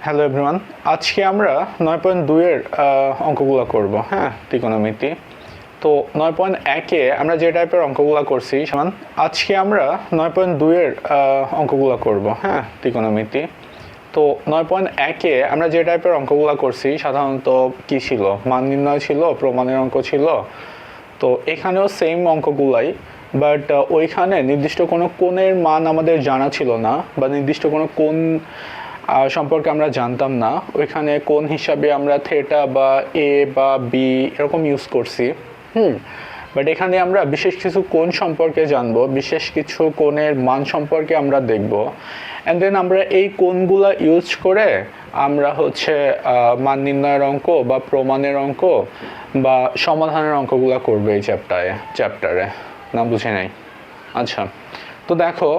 Hello everyone, আজকে আমরা 9.2 এর অঙ্কগুলো করব। হ্যাঁ, ত্রিকোণমিতি। তো 9.1-এ আমরা যে টাইপের অঙ্কগুলো করছি সমান আজকে আমরা 9.2 এর অঙ্কগুলো করব। হ্যাঁ, ত্রিকোণমিতি। তো 9.1-এ আমরা যে টাইপের অঙ্কগুলো করছি সাধারণত কি ছিল, মান নির্ণয় ছিল, প্রমাণের অঙ্ক ছিল। তো এখানেও সেম অঙ্কগুলাই, বাট ওইখানে নির্দিষ্ট কোনো কোণের মান আমাদের জানা ছিল না, বা নির্দিষ্ট কোনো কোণ সম্পর্কে আমরা জানতাম না। ওইখানে কোণ হিসাবে আমরা থেটা বা এ বা বি এরকম ইউজ করছি। বাট এখানে আমরা বিশেষ কিছু কোণ সম্পর্কে জানবো, বিশেষ কিছু কোণের মান সম্পর্কে আমরা দেখব, অ্যান্ড দেন আমরা এই কোণগুলো ইউজ করে আমরা মান নির্ণয়ের অঙ্ক বা প্রমাণের অঙ্ক বা সমাধানের অঙ্কগুলো করবো এই চ্যাপ্টারে। না বুঝে নাই? আচ্ছা, তো দেখো,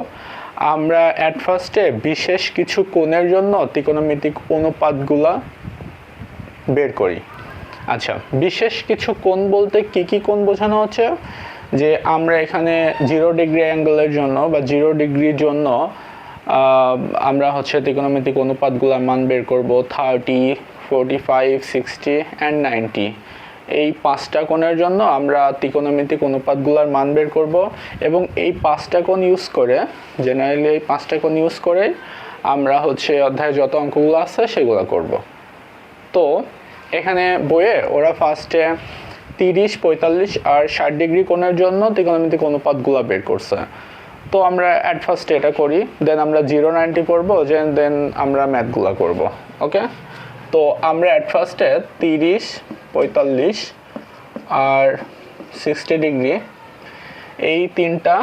আমরা অ্যাট ফার্স্টে বিশেষ কিছু কোণের জন্য ত্রিকোণমিতিক অনুপাতগুলা বের করি। আচ্ছা, বিশেষ কিছু কোণ বলতে কি কি কোণ বোঝানো হচ্ছে? যে আমরা এখানে 0 ডিগ্রি অ্যাঙ্গেলের জন্য বা 0 ডিগ্রির জন্য আমরা ত্রিকোণমিতিক অনুপাতগুলোর মান বের করব 30, 45, 60 অ্যান্ড 90। এই 5টা কোণের জন্য আমরা ত্রিকোণমিতিক অনুপাতগুলোর মান বের করব, এবং এই 5টা কোণ ইউজ করে, জেনারেলি এই 5টা কোণ ইউজ করে আমরা অধ্যায়ে যত অঙ্কগুলো আছে সেগুলো করব। তো এখানে বইয়ে ওরা ফার্স্টে 30, 45 আর 60 ডিগ্রি কোণের জন্য ত্রিকোণমিতিক অনুপাতগুলো বের করছে। তো আমরা অ্যাট ফার্স্টে এটা করি, দেন আমরা 0, 90 করবো, দেন আমরা ম্যাথগুলো করব। ওকে, তো আমরা অ্যাট ফার্স্টে 30, 45 আর 60 ডিগ্রি এই 3টা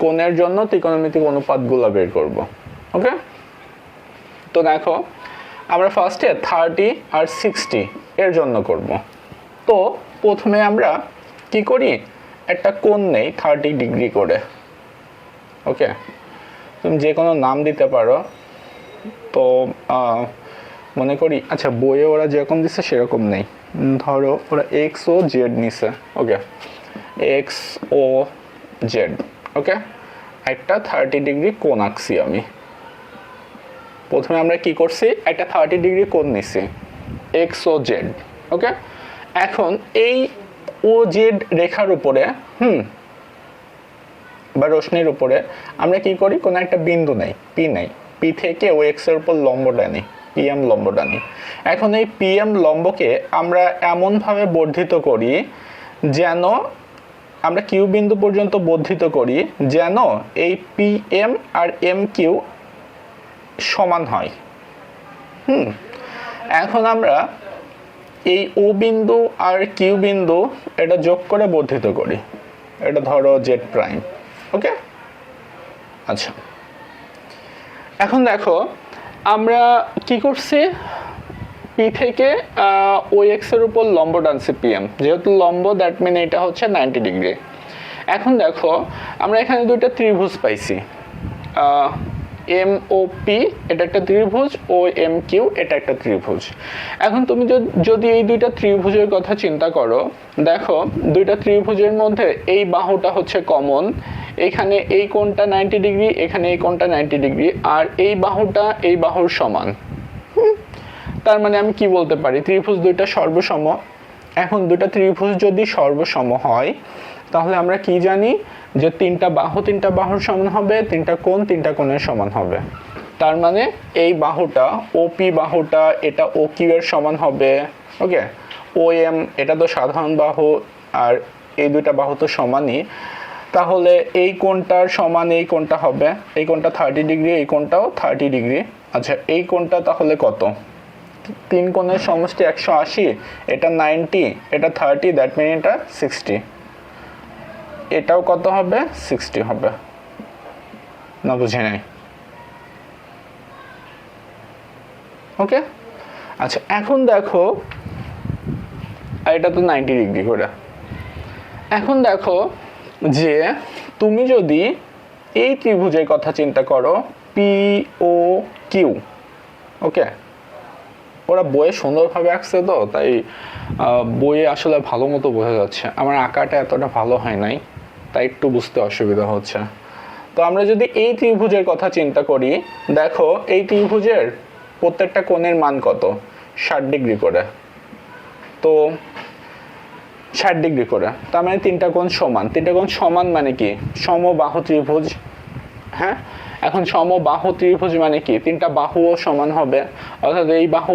কোণের জন্য ত্রিকোণমিতিক অনুপাতগুলো বের করব। ওকে, তো দেখো, আমরা ফার্স্টে 30 আর 60 এর জন্য করব। তো প্রথমে আমরা কি করি, একটা কোণ নেই 30 ডিগ্রি করে। ওকে, তুমি যে কোনো নাম দিতে পারো। তো মনে করি, আচ্ছা, বইয়ে ওরা যেরকম দিচ্ছে সেরকম নেই, ধরো ওরা এক্স ও জেড নিছে। ওকে, এক্স ও জেড। ওকে, একটা 30 ডিগ্রি কোণ আঁকছি আমি। প্রথমে আমরা কি করছি, একটা 30 ডিগ্রি কোণ নিছি এক্স ও জেড। ওকে, এখন এই ও জেড রেখার উপরে বা রশ্মির উপরে আমরা কি করি, কোনো একটা বিন্দু নেই, পি নেই, পি থেকে ও এক্স এর উপর লম্ব টানি, পিএম লম্ব টানি। এখন এই পিএম লম্বকে আমরা এমনভাবে বর্ধিত করি যেন, আমরা কিউ বিন্দু পর্যন্ত বর্ধিত করি যেন এই পিএম আর এম কিউ সমান হয়। এখন আমরা এই ও বিন্দু আর কিউ বিন্দু এটা যোগ করে বর্ধিত করি, এটা ধরো জেড প্রাইম। ওকে, আচ্ছা, এখন দেখো আমরা কি করছি, পি থেকে ও এক্স এর উপর লম্ব টানছি পিএম, যেহেতু লম্ব, দ্যাট মিন এটা 90 ডিগ্রি। এখন দেখো আমরা এখানে দুইটা ত্রিভুজ পাইছি, এম ও পি এটা একটা ত্রিভুজ, ও এম কিউ এটা একটা ত্রিভুজ। এখন তুমি যদি এই দুইটা ত্রিভুজের কথা চিন্তা করো, দেখো দুইটা ত্রিভুজের মধ্যে এই বাহুটা কমন, এখানে এই কোণটা 90 ডিগ্রি, এখানে এই কোণটা 90 ডিগ্রি, আর এই বাহুটা এই বাহুর সমান। তার মানে আমি কি বলতে পারি, ত্রিভুজ দুইটা সর্বসম। এখন দুইটা ত্রিভুজ যদি সর্বসম হয়, তাহলে আমরা কি জানি, যে তিনটা বাহুর সমান হবে, তিনটা কোণের সমান হবে। তার মানে এই বাহুটা ওপি বাহুটা এটা ও কিউ এর সমান হবে। ওকে, ও এম এটা তো সাধারণ বাহু, আর এই দুইটা বাহু তো সমানই, তাহলে এই কোণটার সমান এই কোণটা হবে, এই কোণটা 30 ডিগ্রি, এই কোণটাও 30 ডিগ্রি। আচ্ছা, এই কোণটা তাহলে কত, তিন কোণের সমষ্টি 180, এটা 90, এটা 30, দ্যাট মিন এটা 60, এটাও কত হবে, 60 হবে। না বুঝে নাই? ওকে, আচ্ছা, এখন দেখো এটা তো 90 ডিগ্রি করে। এখন দেখো যে তুমি যদি এই ত্রিভুজের কথা চিন্তা করো, পি ও কিউ। ওকে, ওরা বইয়ে সুন্দরভাবে আঁকছে, তো তাই বইয়ে আসলে ভালো মতো বোঝা যাচ্ছে, আমার আঁকাটা এতটা ভালো হয় নাই, তাই একটু বুঝতে অসুবিধা হচ্ছে। তো আমরা যদি এই ত্রিভুজের কথা চিন্তা করি, দেখো এই ত্রিভুজের প্রত্যেকটা কোণের মান কত 60 ডিগ্রি করে, তো 60 ডিগ্রি করে, তার মানে তিনটা কোণ সমান মানে কি সমবাহু ত্রিভুজ। হ্যাঁ, এখন সমবাহু ত্রিভুজ মানে কি তিনটা বাহুও সমান হবে, অর্থাৎ এই বাহু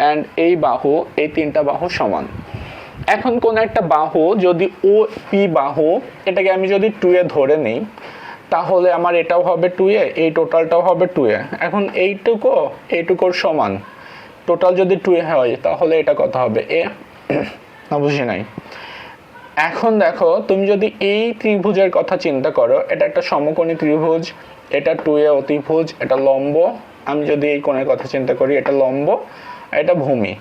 অ্যান্ড এই বাহু, এই তিনটা বাহু সমান। এখন কোন একটা বাহু যদি ও পি বাহু, এটাকে আমি যদি 2a ধরে নিই, তাহলে আমার এটাও হবে 2a, এই টোটালটাও হবে 2a। এখন এইটুকুর সমান, টোটাল যদি 2a হয় তাহলে এটা কত হবে a, না বুঝি নাই। এখন দেখো তুমি যদি এই ত্রিভুজের কথা চিন্তা করো, এটা একটা সমকোণী ত্রিভুজ, এটা 2a অতিভুজ, এটা লম্ব। আমি যদি এই কোণের কথা চিন্তা করি, এটা লম্ব, এটা ভূমি।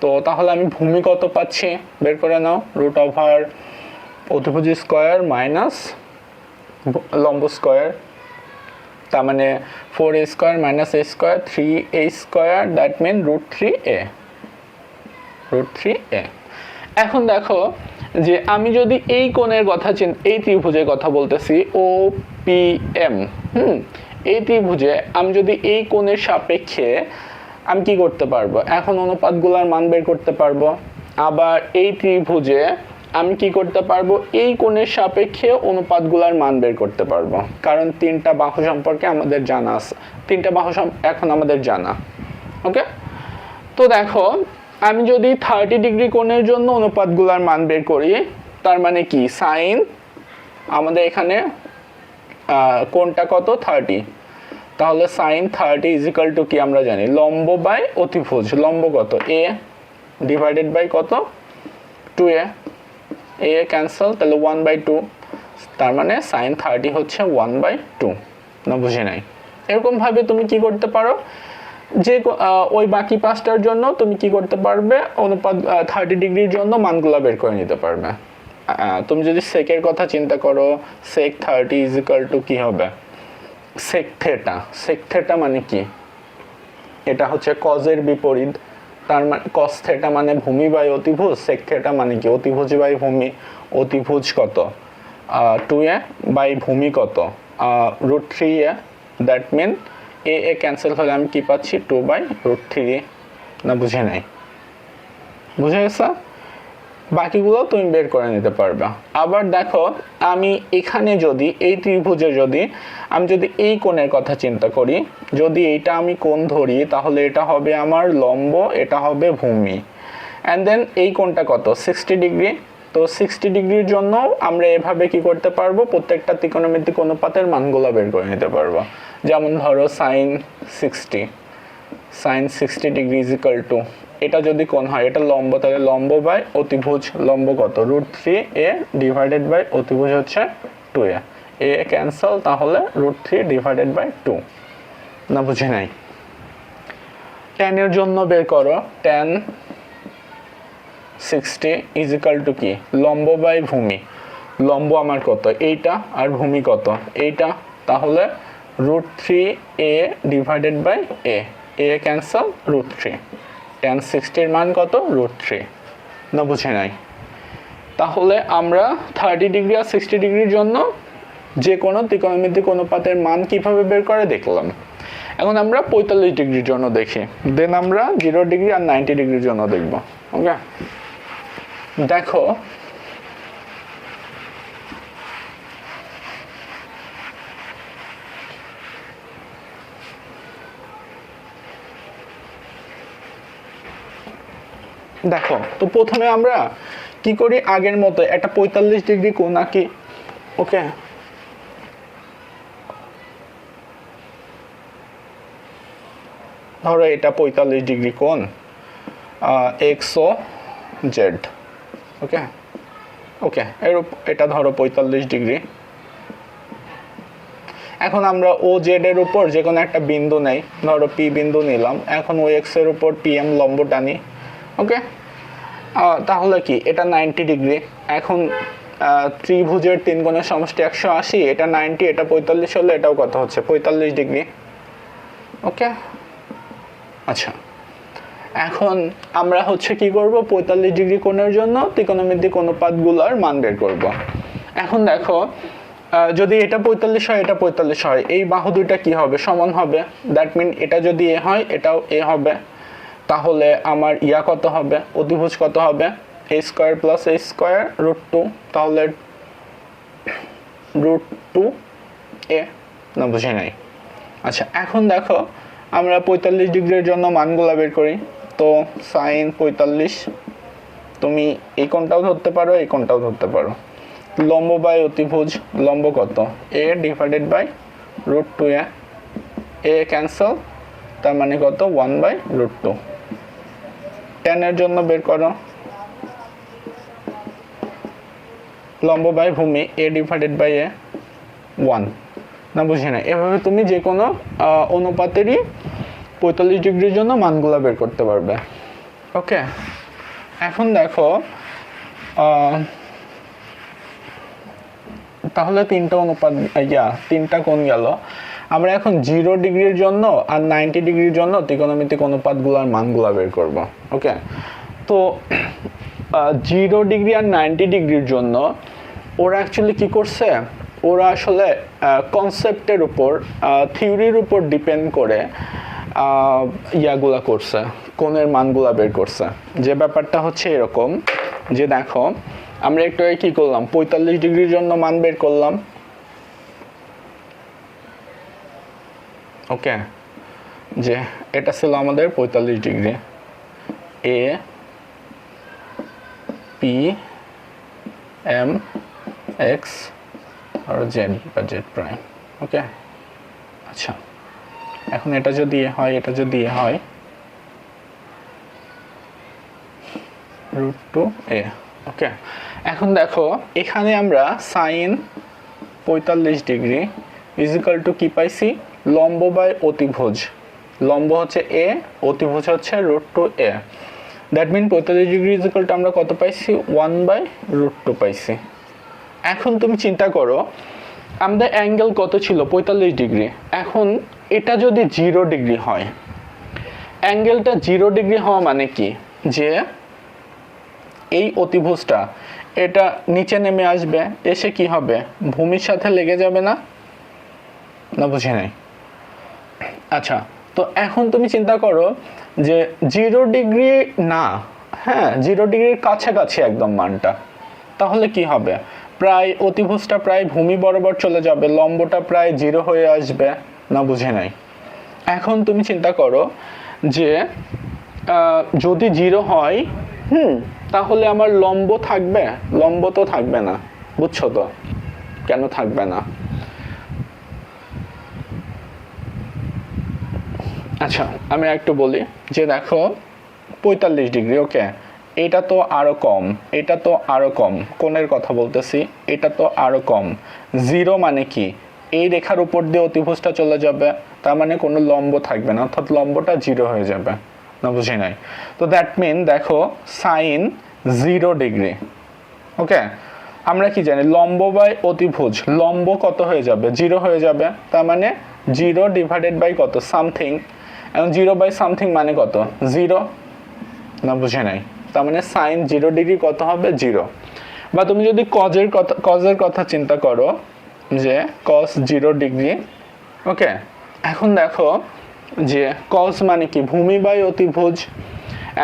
তো তাহলে আমি ভূমি কত পাচ্ছি বের করে নাও, √, অতিভুজ স্কয়ার মাইনাস লম্ব স্কয়ার, তার মানে 4a square minus a square 3a square, that mean √3a। এখন দেখো যে আমি যদি এই কোণের কথা এই ত্রিভুজের কথা বলতেছি ও পি এম, এই ত্রিভুজে আমি যদি এই কোণের সাপেক্ষে আমি কি করতে পারবো, এখন অনুপাতগুলোর মান বের করতে পারবো। আবার এই ত্রিভুজে আমি কি করতে পারবো, এই কোণের সাপেক্ষে অনুপাতগুলোর মান বের করতে পারবো, কারণ তিনটা বাহু সম্পর্কে আমাদের জানা আছে, তিনটা বাহু এখন আমাদের জানা। ওকে, তো দেখো আমি যদি 30 ডিগ্রি কোণের জন্য অনুপাতগুলোর মান বের করি, তার মানে কি সাইন, আমাদের এখানে কোণটা কত 30, তাহলে সাইন 30 ইজিক্যাল টু কি আমরা জানি লম্ব বাই অতিভুজ, লম্ব কত a ডিভাইডেড বাই কত 2a, a ক্যান্সেল, তাহলে 1/2, তার মানে সাইন 30 হচ্ছে 1/2, না বুঝি নাই। এরকম ভাবে তুমি কি করতে পারো, যে ওই বাকি পাঁচটার জন্য তুমি কি করতে পারবে, অনুপাত 30 ডিগ্রির জন্য মানগুলো বের করে নিতে পারবে। তুমি যদি সেকের কথা চিন্তা করো, sec 30 ইজিক্যাল টু কি হবে sec থিটা মানে কি, এটা হচ্ছে কজের বিপরীত, তার মানে cos থিটা মানে ভূমি বাই অতিভুজ, sec থিটা মানে কি অতিভুজ বাই ভূমি, অতিভুজ কত 2a বাই ভূমি কত √3a, that mean a cancel হলে আমি কি পাচ্ছি 2/√3, না বুঝে নাই, বুঝে গেছে? বাকিগুলো তুমি বের করে নিতে পারবে। আবার দেখো আমি এখানে যদি এই ত্রিভুজে যদি আমি যদি এই কোণের কথা চিন্তা করি, যদি এইটা আমি কোণ ধরি, তাহলে এটা হবে আমার লম্ব, এটা হবে ভূমি, অ্যান্ড দেন এই কোণটা কত 60 ডিগ্রি। তো 60 ডিগ্রির জন্য আমরা এভাবে কি করতে পারবো, প্রত্যেকটা ত্রিকোণমিতিক অনুপাতের মানগুলো বের করে নিতে পারবো। যেমন ধরো সাইন 60 ডিগ্রি ইজিক্যাল টু, এটা যদি কোণ হয়, এটা লম্ব, তাহলে লম্ব বাই অতিভুজ, লম্ব কত √3a ডিভাইডেড বাই অতিভুজ হচ্ছে 2a, a ক্যান্সেল, তাহলে √3 ডিভাইডেড বাই 2, না বুঝে নাই। tan এর জন্য বের করো, tan 60 ইজিক্যাল টু কি লম্ব বাই ভূমি, লম্ব আমার কত এইটা, আর ভূমি কত এইটা, তাহলে √3a divided by a cancel √3, tan 60 এর মান কত √3, না বুঝে নাই। তাহলে আমরা 30 ডিগ্রি আর 60 ডিগ্রির জন্য যে কোনো ত্রিকোণমিতিক অনুপাতের মান কিভাবে বের করে দেখলাম। এখন আমরা 45 ডিগ্রির জন্য দেখি, দেন আমরা 0 ডিগ্রি আর 90 ডিগ্রির জন্য দেখব। ওকে, দেখো দেখো তো প্রথমে আমরা কি করি, আগের মতো একটা 45 ডিগ্রি কোণ আঁকি। ওকে, ধরো এটা 45 ডিগ্রি কোণ এক্স ও জেড। ওকে ওকে এটা ধরো 45 ডিগ্রি। এখন আমরা ও জেড এর উপর যে কোনো একটা বিন্দু নেই, ধরো পি বিন্দু নিলাম, এখন ও এক্স এর উপর পিএম লম্ব টানি। ওকে, তাহলে কি এটা 90 ডিগ্রি। এখন ত্রিভুজের তিন কোণের সমষ্টি 180, এটা 90, এটা 45 হলে এটাও কত হচ্ছে 45 ডিগ্রি। ওকে, আচ্ছা এখন আমরা হচ্ছে কি করব, 45 ডিগ্রি কোণের জন্য ত্রিকোণমিতিক অনুপাতগুলোর মান বের করব। এখন দেখো যদি এটা 45 হয় এটা 45 হয়, এই বাহু দুইটা কি হবে? সমান হবে। দ্যাট মিন এটা যদি এ হয় এটাও এ হবে। তাহলে আমার ইয়া কত হবে? অতিভুজ কত হবে? a square plus a square √2, তাহলে √2 a। না বুঝি নাই। আচ্ছা এখন দেখো আমরা 45 ডিগ্রির জন্য মানগুলো বের করি। তো সাইন 45, তুমি এই কোণটাও ধরতে পারো এই কোণটাও ধরতে পারো। লম্ব বাই অতিভুজ, লম্ব কত? a divided by √2a, a cancel, তার মানে কত? 1/√2। tan এর জন্য বের করো, লম্ব বাই ভূমি a ডিভাইডেড বাই a 1। না বুঝি না, এভাবে তুমি যে কোনো অনুপাতেরই 45 ডিগ্রির জন্য মানগুলো বের করতে পারবে। ওকে, এখন দেখো তাহলে তিনটা কোণ গেল। আমরা এখন 0 ডিগ্রির জন্য আর 90 ডিগ্রির জন্য ত্রিকোণমিতিক অনুপাতগুলোর মানগুলো বের করব। ওকে, তো 0 ডিগ্রি আর 90 ডিগ্রির জন্য ওরা অ্যাকচুয়ালি কি করছে? ওরা আসলে কনসেপ্টের উপর, থিওরির উপর ডিপেন্ড করে ইয়াগুলা করছে, কোণের মানগুলা বের করছে। যে ব্যাপারটা হচ্ছে এরকম যে দেখো আমরা একটু কি করলাম, 45 ডিগ্রির জন্য মান বের করলাম। ওকে, যে এটা ছিল আমাদের 45 degree, A P M X আর জেড বা জেড প্রাইম। ওকে, আচ্ছা এখন এটা যদি এ হয় এটা যদি এ হয় √2a। ওকে, এখন দেখো এখানে আমরা সাইন 45 ডিগ্রি ইজিক্যাল টু কি পাইছি? লম্ব বাই অতিভুজ। লম্ব হচ্ছে a, অতিভুজ হচ্ছে √2a। That mean 45 degree is equal to আমরা কত পাইছি? 1/√2 পাইছি। এখন তুমি চিন্তা করো আমাদের অ্যাঙ্গেল কত ছিল? 45 ডিগ্রি। এখন এটা যদি 0 ডিগ্রি হয়, অ্যাঙ্গেলটা 0 ডিগ্রি হওয়া মানে কি? যে এই অতিভুজটা এটা নিচে নেমে আসবে, এসে কি হবে? ভূমির সাথে লেগে যাবে না? না বুঝি নাই। আচ্ছা, তো এখন তুমি চিন্তা করো যে 0 ডিগ্রি না, হ্যাঁ 0 ডিগ্রির কাছাকাছি একদম মানটা, তাহলে কি হবে? প্রায় অতিভুজটা প্রায় ভূমি বরাবর চলে যাবে, লম্বটা প্রায় 0 হয়ে আসবে। না বুঝি নাই। এখন তুমি চিন্তা করো যে যদি 0 হয় তাহলে আমার লম্ব থাকবে? লম্ব তো থাকবে না, বুঝছো তো কেন থাকবে না? আচ্ছা আমি একটু বলি যে দেখো 45 ডিগ্রি, ওকে এটা তো আরো কম, এটা তো আরো কম, কোণের কথা বলতেছি, এটা তো আরো কম। 0 মানে কি? এই রেখার উপর দিয়ে অতিভুজটা চলে যাবে, তার মানে কোনো লম্ব থাকবে না, অর্থাৎ লম্বটা 0 হয়ে যাবে। না বুঝি নাই। তো দ্যাট মিন দেখো সাইন 0 ডিগ্রি, ওকে আমরা কি জানি? লম্ব বাই অতিভুজ, লম্ব কত হয়ে যাবে? 0 হয়ে যাবে, তার মানে 0 ডিভাইডেড বাই কত? সামথিং। এখন 0 বাই সামথিং মানে কত? 0। না বুঝে নাই। তার মানে সাইন 0 ডিগ্রি কত হবে? 0। বা তুমি যদি কজের কথা চিন্তা করো যে কস 0 ডিগ্রি, ওকে এখন দেখো যে কস মানে কি? ভূমি বাই অতিভুজ।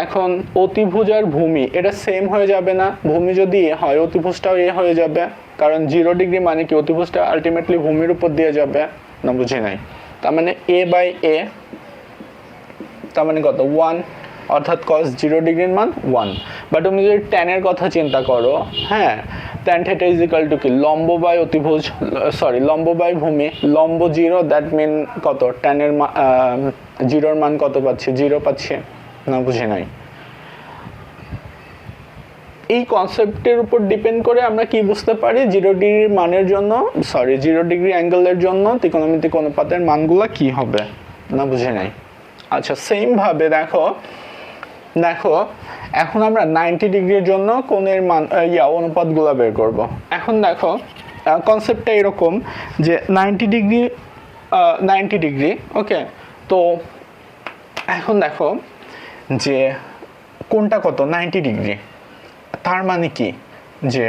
এখন অতিভুজ আর ভূমি এটা সেম হয়ে যাবে না? ভূমি যদি এ হয় অতিভুজটাও এ হয়ে যাবে, কারণ 0 ডিগ্রি মানে কি? অতিভুজটা আলটিমেটলি ভূমির উপর দিয়ে যাবে। না বুঝি নাই। তার মানে a বাই a, তার মানে কত? 1, অর্থাৎ cos 0 ডিগ্রির মান 1। বাট তুমি যদি tan এর কথা চিন্তা করো, হ্যাঁ tan theta is equal two কি? লম্ব বাই অতিভুজ, সরি লম্ব বাই ভূমি, লম্ব 0, দ্যাট মিন কত? tan এর 0 মান কত পাচ্ছি? 0 পাচ্ছি। না বুঝি নাই। এই কনসেপ্টের উপর ডিপেন্ড করে আমরা কি বুঝতে পারি 0 ডিগ্রি মানের জন্য, সরি 0 ডিগ্রি অ্যাঙ্গেলের জন্য ত্রিকোণমিতিক অনুপাতের মানগুলো কি হবে। না বুঝি নাই। আচ্ছা সেম ভাবে দেখো এখন আমরা 90 ডিগ্রির জন্য কোণের মান অনুপাতগুলো বের করব। এখন দেখো কনসেপ্টটা এরকম যে 90 ডিগ্রি, ওকে তো এখন দেখো যে কোণটা কত? 90 ডিগ্রি। তার মানে কি? যে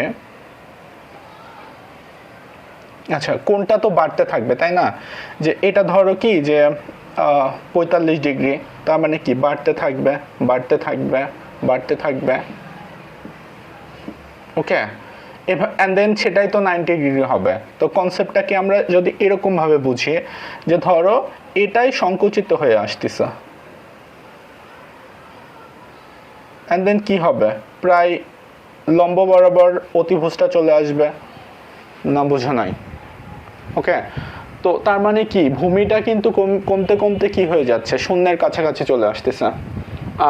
আচ্ছা, কোনটা তো বাড়তে থাকবে তাই না, যে এটা ধরো কি যে 45 ডিগ্রি, তার মানে কি বাড়তে থাকবে বাড়তে থাকবে বাড়তে থাকবে। ওকে, অ্যান্ড দেন সেটাই তো 90 ডিগ্রি হবে। তো কনসেপ্টটাকে আমরা যদি এরকমভাবে বুঝি যে ধরো এটাই সংকুচিত হয়ে আসতেছে, অ্যান্ড দেন কি হবে, প্রায় লম্ব বরাবর অতিভুজটা চলে আসবে না, বোঝা নাই। ওকে, তো তার মানে কি ভূমিটা কিন্তু কমতে কমতে কি হয়ে যাচ্ছে, শূন্যের কাছাকাছি চলে আসতেছে,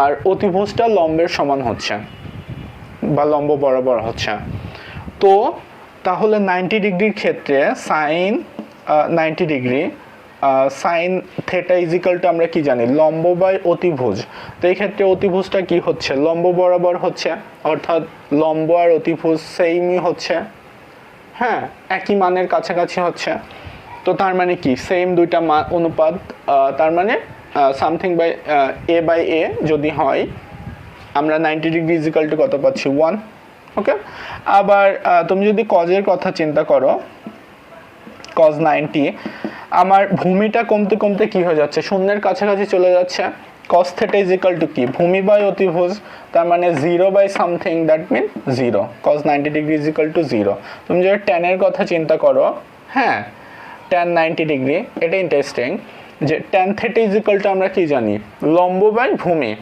আর অতিভুজটা লম্বের সমান হচ্ছে বা লম্ব বরাবর হচ্ছে। তো তাহলে 90 ডিগ্রির ক্ষেত্রে sine 90 degree sine theta is equal to আমরা কি জানি, লম্ব বাই অতিভুজ। তো এই ক্ষেত্রে অতিভুজটা কি হচ্ছে, লম্ব বরাবর হচ্ছে, অর্থাৎ লম্ব আর অতিভুজ সেমই হচ্ছে, হ্যাঁ একই মানের কাছাকাছি হচ্ছে। তো তার মানে কি সেম দুইটা অনুপাত, তার মানে সামথিং বাই এ বাই এ যদি হয়, আমরা 90 ডিগ্রি ইজিক্যাল টু কত পাচ্ছি, 1। ওকে, আবার তুমি যদি কজের কথা চিন্তা করো, কজ 90, আমার ভূমিটা কমতে কমতে কি হয়ে যাচ্ছে, শূন্যের কাছাকাছি চলে যাচ্ছে। Cos theta is equal to কি, ভূমি বাই অতিভুজ, তার মানে 0 by something, that mean 0। Cos 90 degree is equal to 0। তুমি যদি ট্যানের কথা চিন্তা করো, হ্যাঁ ট্যান 90 ডিগ্রি, এটা ইন্টারেস্টিং যে tan theta is equal to আমরা কি জানি, লম্ব বাই ভূমি।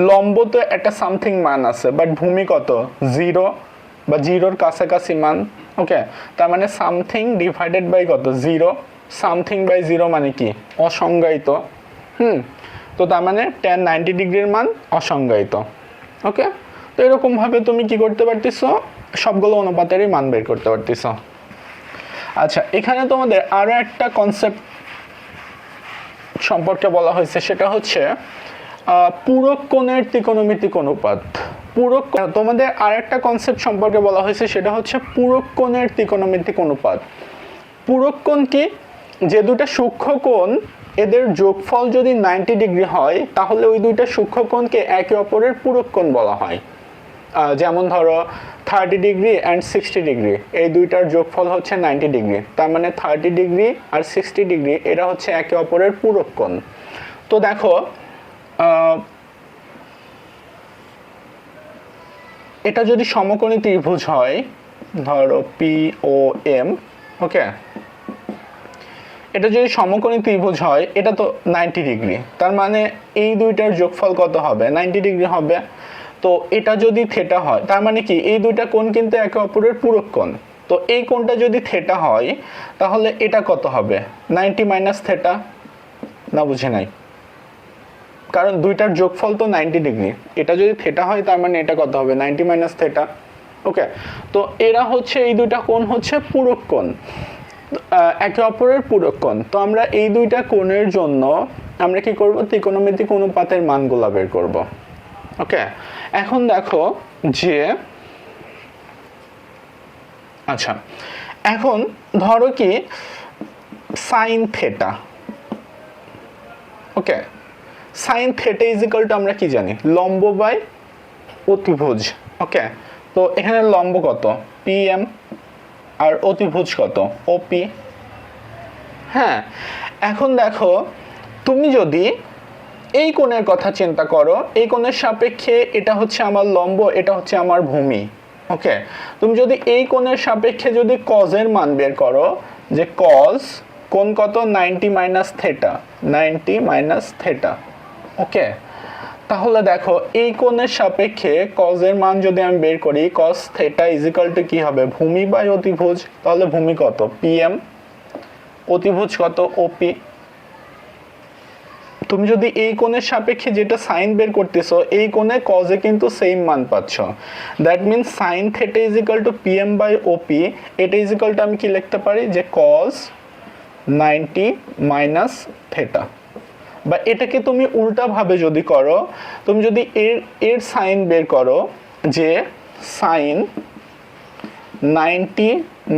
লম্ব তো একটা সামথিং মান আছে, বাট ভূমি কত, 0 বা 0-র কাছাকাছি মান। ওকে, তার মানে সামথিং ডিভাইডেড বাই কত, 0। সামথিং বাই 0 মানে কি, অসংজ্ঞায়িত। তো তার মানে ট্যান 90 ডিগ্রির মান অসংজ্ঞায়িত। ওকে, তো এরকমভাবে তুমি কি করতে পারতেছো, সবগুলো অনুপাতেরই মান বের করতে পারতেছো। আচ্ছা, এখানে তোমাদের আরও একটা কনসেপ্ট সম্পর্কে বলা হয়েছে, সেটা হচ্ছে পূরক কোণের ত্রিকোণমিতিক অনুপাত। পূরক, তোমাদের আরেকটা কনসেপ্ট সম্পর্কে বলা হয়েছে, সেটা হচ্ছে পূরক কোণের ত্রিকোণমিতিক অনুপাত। পূরক কোণ কি, যে দুটো সূক্ষ্ম কোণ এদের যোগফল যদি 90 ডিগ্রি হয়, তাহলে ওই দুইটা সূক্ষ্ম কোণকে একে অপরের পূরক কোণ বলা হয়। যেমন ধরো 30 ডিগ্রি অ্যান্ড 60 ডিগ্রি, এই দুইটার যোগফল হচ্ছে 90 ডিগ্রি, তার মানে 30 ডিগ্রি আর 60 ডিগ্রি এরা হচ্ছে একে অপরের পূরক কোণ। তো দেখো এটা যদি সমকোণী ত্রিভুজ হয়, ধরো পি ও এম, ওকে, এটা যদি সমকোণী ত্রিভুজ হয়, এটা তো 90 ডিগ্রি, তার মানে এই দুইটার যোগফল কত হবে, 90 ডিগ্রি হবে। তো এটা যদি থেটা হয়, তার মানে কি এই দুইটা কোণ কিন্তু একে অপরের পূরক কোণ। তো এই কোণটা যদি থেটা হয়, তাহলে এটা কত হবে, 90 মাইনাস থেটা, না বুঝে নাই, কারণ দুইটার যোগফল তো 90 ডিগ্রি। এটা যদি থেটা হয়, তার মানে এটা কত হবে, 90 মাইনাস থেটা। ওকে, তো এরা হচ্ছে, এই দুইটা কোণ হচ্ছে পূরক কোণ, একে অপরের পূরক কোণ। তো আমরা এই দুইটা কোণের জন্য আমরা কি করব, ত্রিকোণমিতিক অনুপাতের মানগুলো বের করব। ওকে, এখন দেখো যে আচ্ছা, এখন ধরো কি sine theta, okay, sine theta is equal to আমরা কি জানি, লম্ব বাই অতিভুজ। ওকে, তো এখানে লম্ব কত, পি এম, আর অতিভুজ কত, ওপি। হ্যাঁ, এখন দেখো তুমি যদি এই কোণের কথা চিন্তা করো, এই কোণের সাপেক্ষে এটা হচ্ছে আমার লম্ব, এটা হচ্ছে আমার ভূমি। ওকে, তুমি যদি এই কোণের সাপেক্ষে যদি কজের মান বের করো, যে কজ কোণ কত, 90 মাইনাস থেটা, 90 মাইনাস থেটা। ওকে, তাহলে দেখো এই কোণের সাপেক্ষে কজের মান যদি আমি বের করি, কস থেটা ইজিক্যাল টু কি হবে, ভূমি বাই অতিভুজ। তাহলে ভূমি কত, পিএম, অতিভুজ কত, ওপি। তুমি যদি এই কোণের সাপেক্ষে যেটা সাইন বের করতেছো, এই কোণে কজে কিন্তু সেম মান পাচ্ছ, that means sine theta is equal to PM by OP. এটা ইজিক্যাল টু আমি কি লিখতে পারি, যে কজ 90 মাইনাস থেটা। বা এটাকে তুমি উল্টাভাবে যদি করো, তুমি যদি এর সাইন বের করো, যে সাইন 90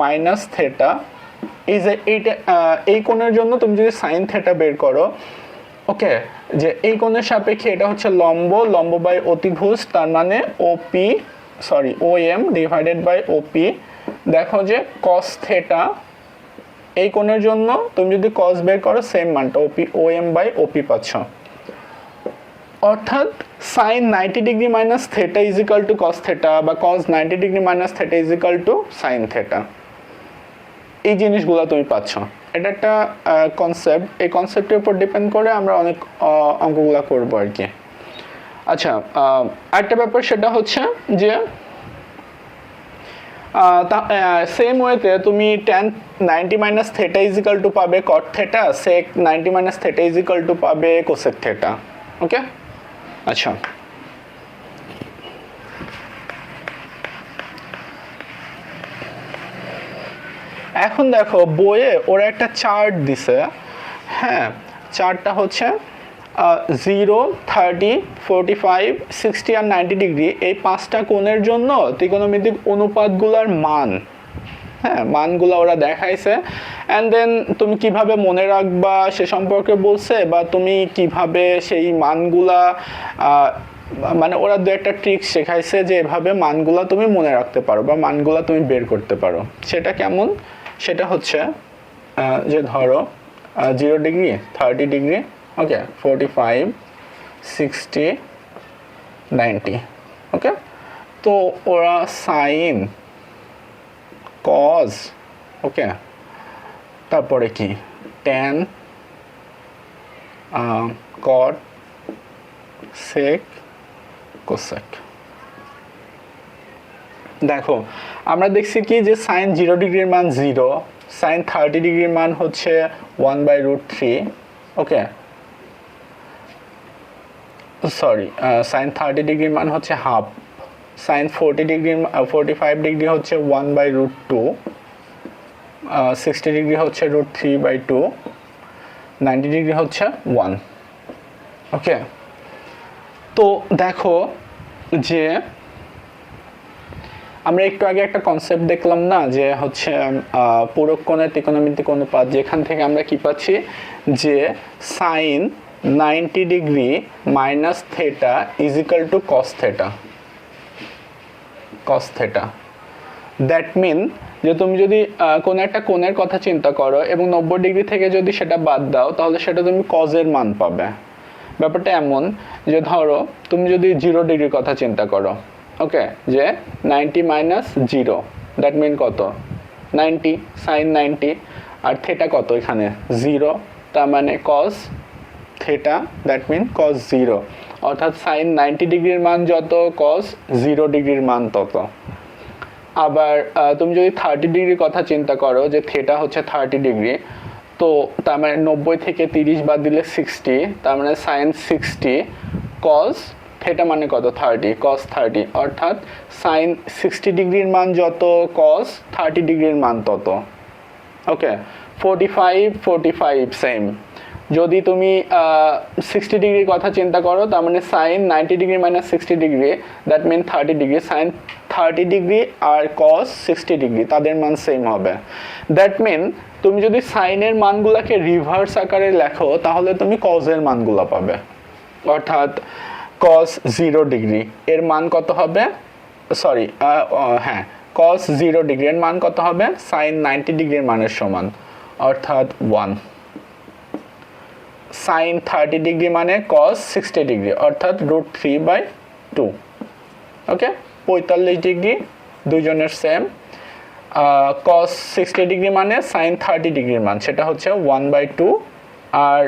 মাইনাস থেটা, এই যে এইটা, এই কোণের জন্য তুমি যদি সাইন থেটা বের করো, ওকে, যে এই কোণের সাপেক্ষে এটা হচ্ছে লম্ব, লম্ব বাই অতিভুজ, তার মানে OP, sorry O M divided by OP. দেখো যে কস থেটা এই কোণের জন্য তুমি যদি কস বের করো সেম মানটা OM বাই OP পাচ্ছ, অর্থাৎ sine 90 degree minus theta is equal to cos theta বা cos 90 degree minus theta is equal to sine theta. এই জিনিসগুলো তুমি পাচ্ছ। এটা একটা কনসেপ্ট, এই কনসেপ্টের উপর ডিপেন্ড করে আমরা অনেক অঙ্কগুলো করবো আর কি। আচ্ছা, আরেকটা ব্যাপার সেটা হচ্ছে যে সেম ওয়েতে তুমি tan 90 minus theta is equal to পাবে cot theta, sec 90 minus theta is equal to পাবে কোসেক থেটা। ওকে, আচ্ছা এখন দেখো বইয়ে ওরা একটা চার্ট দিছে, হ্যাঁ চার্টটা হচ্ছে 0, 30, 45, 60 আর 90 ডিগ্রি এই পাঁচটা কোণের জন্য ত্রিকোণমিতিক অনুপাতগুলোর মান, হ্যাঁ মানগুলো ওরা দেখাইছে। অ্যান্ড দেন তুমি কিভাবে মনে রাখবা সে সম্পর্কে বলছে, বা তুমি কিভাবে সেই মানগুলা মানে ওরা দু একটা ট্রিক শেখাইছে যে এভাবে মানগুলা তুমি মনে রাখতে পারো বা মানগুলা তুমি বের করতে পারো। সেটা কেমন? সেটা হচ্ছে যে ধরো 0 ডিগ্রি, 30 ডিগ্রি, ওকে 45, 60, 90, ওকে। তো ওরা সাইন, কজ, ওকে, তারপরে কি ট্যান, কট, সেক, কোসেক। দেখো আমরা দেখছি কি যে সাইন 0 ডিগ্রির মান 0, সাইন 30 ডিগ্রির মান হচ্ছে 1/√3, ওকে সরি সাইন 30 ডিগ্রির মান হচ্ছে হাফ, সাইন 40 ডিগ্রি 45 ডিগ্রি হচ্ছে 1/√2, 60 ডিগ্রি হচ্ছে √3/2, 90 ডিগ্রি হচ্ছে 1, ওকে। তো দেখো যে আমরা একটু আগে একটা কনসেপ্ট দেখলাম না যে হচ্ছে পূরক কোণের ত্রিকোণমিতিক অনুপাত, যেখান থেকে আমরা কি পাচ্ছি যে sine 90 degree minus theta is equal to cos theta, cos theta. That mean যে তুমি যদি কোনো একটা কোণের কথা চিন্তা করো এবং 90 ডিগ্রি থেকে যদি সেটা বাদ দাও তাহলে সেটা তুমি কজের মান পাবে। ব্যাপারটা এমন যে ধরো তুমি যদি 0 ডিগ্রির কথা চিন্তা করো, ওকে, যে 90 মাইনাস 0 দ্যাট মিন কত 90, সাইন 90, আর থেটা কত এখানে 0, তার মানে কস থেটা দ্যাট মিন কস 0, অর্থাৎ সাইন 90 ডিগ্রির মান যত কস 0 ডিগ্রির মান তত। আবার তুমি যদি 30 ডিগ্রির কথা চিন্তা করো যে থেটা হচ্ছে 30 ডিগ্রি, তো তার মানে 90 থেকে 30 বাদ দিলে 60, তার মানে সাইন 60 কস থেটা মানে কত 30, কস 30, অর্থাৎ সাইন 60 ডিগ্রির মান যত কস 30 ডিগ্রির মান তত। Okay, 45, 45 same. যদি তুমি 60 ডিগ্রির কথা চিন্তা করো তার মানে sine 90 degree minus 60 degree that mean 30 degree, sine 30 degree আর কস 60 ডিগ্রি তাদের মান সেম হবে। দ্যাট মিন তুমি যদি সাইনের মানগুলোকে রিভার্স আকারে লেখো তাহলে তুমি কজের মানগুলো পাবে, অর্থাৎ কস 0 ডিগ্রি এর মান কত হবে, সরি হ্যাঁ কস 0 ডিগ্রি এর মান কত হবে সাইন 90 ডিগ্রির মানের সমান, অর্থাৎ 1। সাইন 30 ডিগ্রি মানে কস 60 ডিগ্রি, অর্থাৎ √3/2, ওকে। 45 ডিগ্রি দুইজনের সেম, কস 60 ডিগ্রি মানে সাইন 30 ডিগ্রির মান সেটা হচ্ছে 1/2, আর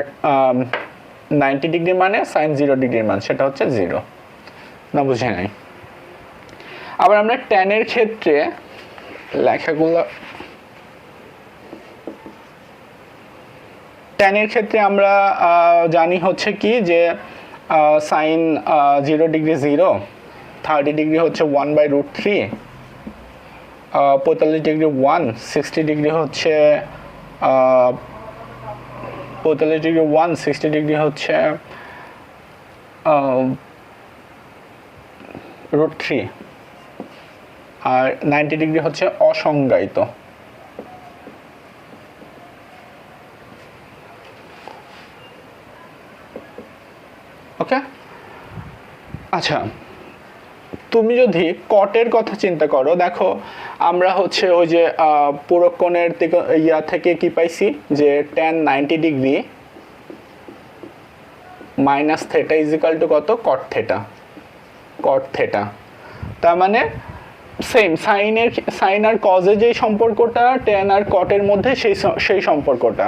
90 ডিগ্রি মানে সাইন 0 ডিগ্রির মান সেটা হচ্ছে 0। না বুঝে নাই। আবার আমরা ট্যানের ক্ষেত্রে লেখাগুলো, ট্যানের ক্ষেত্রে আমরা জানি হচ্ছে কি যে সাইন 0 ডিগ্রি 0, 30 ডিগ্রি হচ্ছে 1/√3, 45 ডিগ্রি 1, 60 ডিগ্রি হচ্ছে 45 ডিগ্রি 1, 60 ডিগ্রি হচ্ছে √3, আর 90 ডিগ্রি হচ্ছে অসংজ্ঞায়িত। ওকে, আচ্ছা তুমি যদি কটের কথা চিন্তা করো, দেখো আমরা হচ্ছে ওই যে পূরক কোণের ইয়া থেকে কি পাইছি যে tan 90 degree minus theta is equal two কত, কট থেটা। তার মানে সেম সাইন আর কজে যেই সম্পর্কটা ট্যান আর কটের মধ্যে সেই সম্পর্কটা,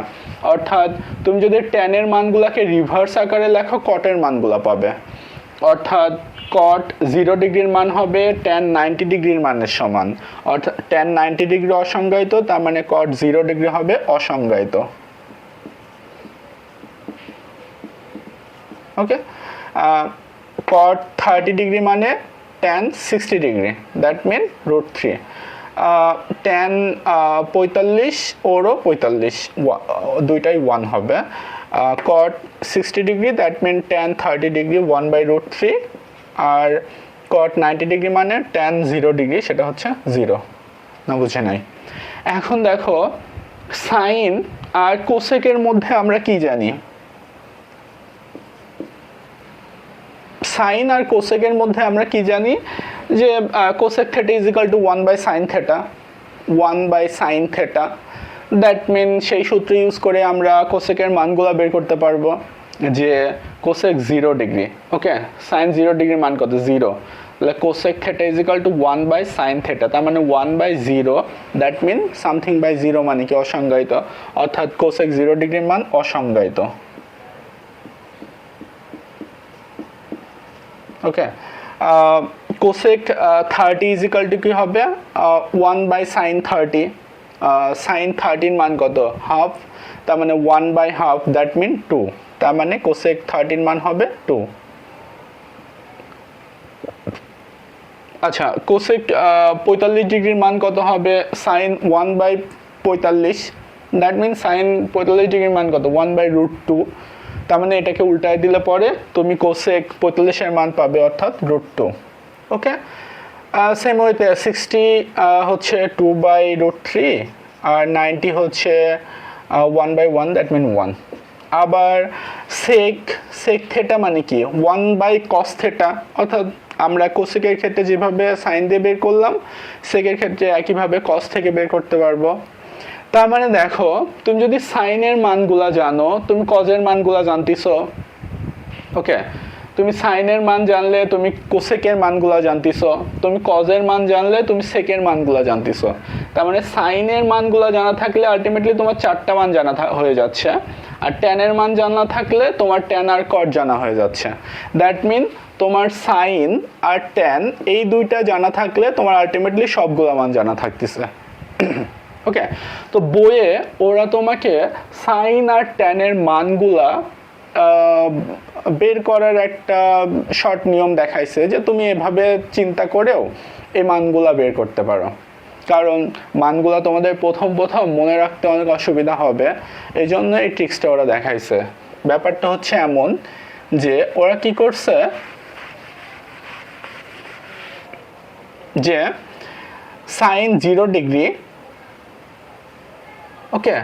অর্থাৎ তুমি যদি ট্যানের মানগুলাকে রিভার্স আকারে লেখো কটের মানগুলা পাবে, অর্থাৎ কট 0 ডিগ্রির মান হবে ট্যান 90 ডিগ্রির মানের সমান, অর্থাৎ ট্যান 90 ডিগ্রি অসংজ্ঞায়িত, তার মানে কট 0 ডিগ্রি হবে অসংজ্ঞায়িত। ওকে, কট 30 ডিগ্রি মানে tan 60 degree, that mean √3। tan 45 ওরও 45, দুইটাই 1 হবে। Cot 60 degree that mean tan 30 degree 1/√3, আর কট 90 ডিগ্রি মানে tan 0 ডিগ্রি, সেটা হচ্ছে 0। না বুঝে নাই? এখন দেখো সাইন আর কোসেকের মধ্যে আমরা কি জানি? সাইন আর কোসেকের মধ্যে আমরা কি জানি যে cosec theta is equal to 1/sin থেটা, 1/sin থেটা, দ্যাট মিন সেই সূত্র ইউজ করে আমরা কোসেকের মানগুলো বের করতে পারবো যে কোসেক 0 ডিগ্রি, ওকে, সাইন 0 ডিগ্রির মান কত, 0, তাহলে cosec theta is equal to 1/sin theta, তার মানে 1/0, দ্যাট মিন সামথিং বাই 0 মানে কি অসংজ্ঞায়িত, অর্থাৎ কোসেক 0 ডিগ্রির মান অসংজ্ঞায়িত। ওকে, কোসেক 30 ইজ ইকাল টু কি হবে, 1/sin 30, সাইন 30 মান কত, হাফ, তার মানে 1/2, দ্যাট মিন 2, তার মানে কোসেক 30 মান হবে 2। আচ্ছা, কোসেক 45 ডিগ্রির মান কত হবে, সাইন 1/45, দ্যাট মিন সাইন 45 ডিগ্রির মান কত, 1/√2, তার মানে এটাকে উল্টায় দিলে পরে তুমি কোসেক 45 এর মান পাবে, অর্থাৎ √2। ওকে, সেম ওয়েতে 60 হচ্ছে 2/√3, আর 90 হচ্ছে 1/1, দ্যাট মিন 1। আবার সেক থেটা মানে কি, 1/cos থেটা, অর্থাৎ আমরা কোসেকের ক্ষেত্রে যেভাবে সাইন দিয়ে বের করলাম, সেকের ক্ষেত্রে একইভাবে কস থেকে বের করতে পারবো। তার মানে দেখো তুমি যদি সাইনের মানগুলা জানো, তুমি কজের মানগুলা জানতিছো। ওকে, তুমি সাইনের মান জানলে তুমি কোসেকের মানগুলা জানতিছো, তুমি কজের মান জানলে তুমি সেকের মানগুলা জানতিছো। তার মানে সাইনের মানগুলা জানা থাকলে আলটিমেটলি তোমার 4টা মান জানা হয়ে যাচ্ছে, আর ট্যানের মান জানা থাকলে তোমার ট্যান আর কট জানা হয়ে যাচ্ছে। দ্যাট মিন তোমার সাইন আর ট্যান এই দুইটা জানা থাকলে তোমার আলটিমেটলি সবগুলা মান জানা থাকতেছে। ওকে, তো বইয়ে ওরা তোমাকে সাইন আর ট্যানের মানগুলা বের করার একটা শর্ট নিয়ম দেখাইছে যে তুমি এভাবে চিন্তা করেও এই মানগুলা বের করতে পারো, কারণ মানগুলা তোমাদের প্রথম মনে রাখতে অনেক অসুবিধা হবে, এই জন্য এই ট্রিক্সটা ওরা দেখাইছে। ব্যাপারটা হচ্ছে এমন যে ওরা কি করছে যে সাইন 0 ডিগ্রি, ওকে,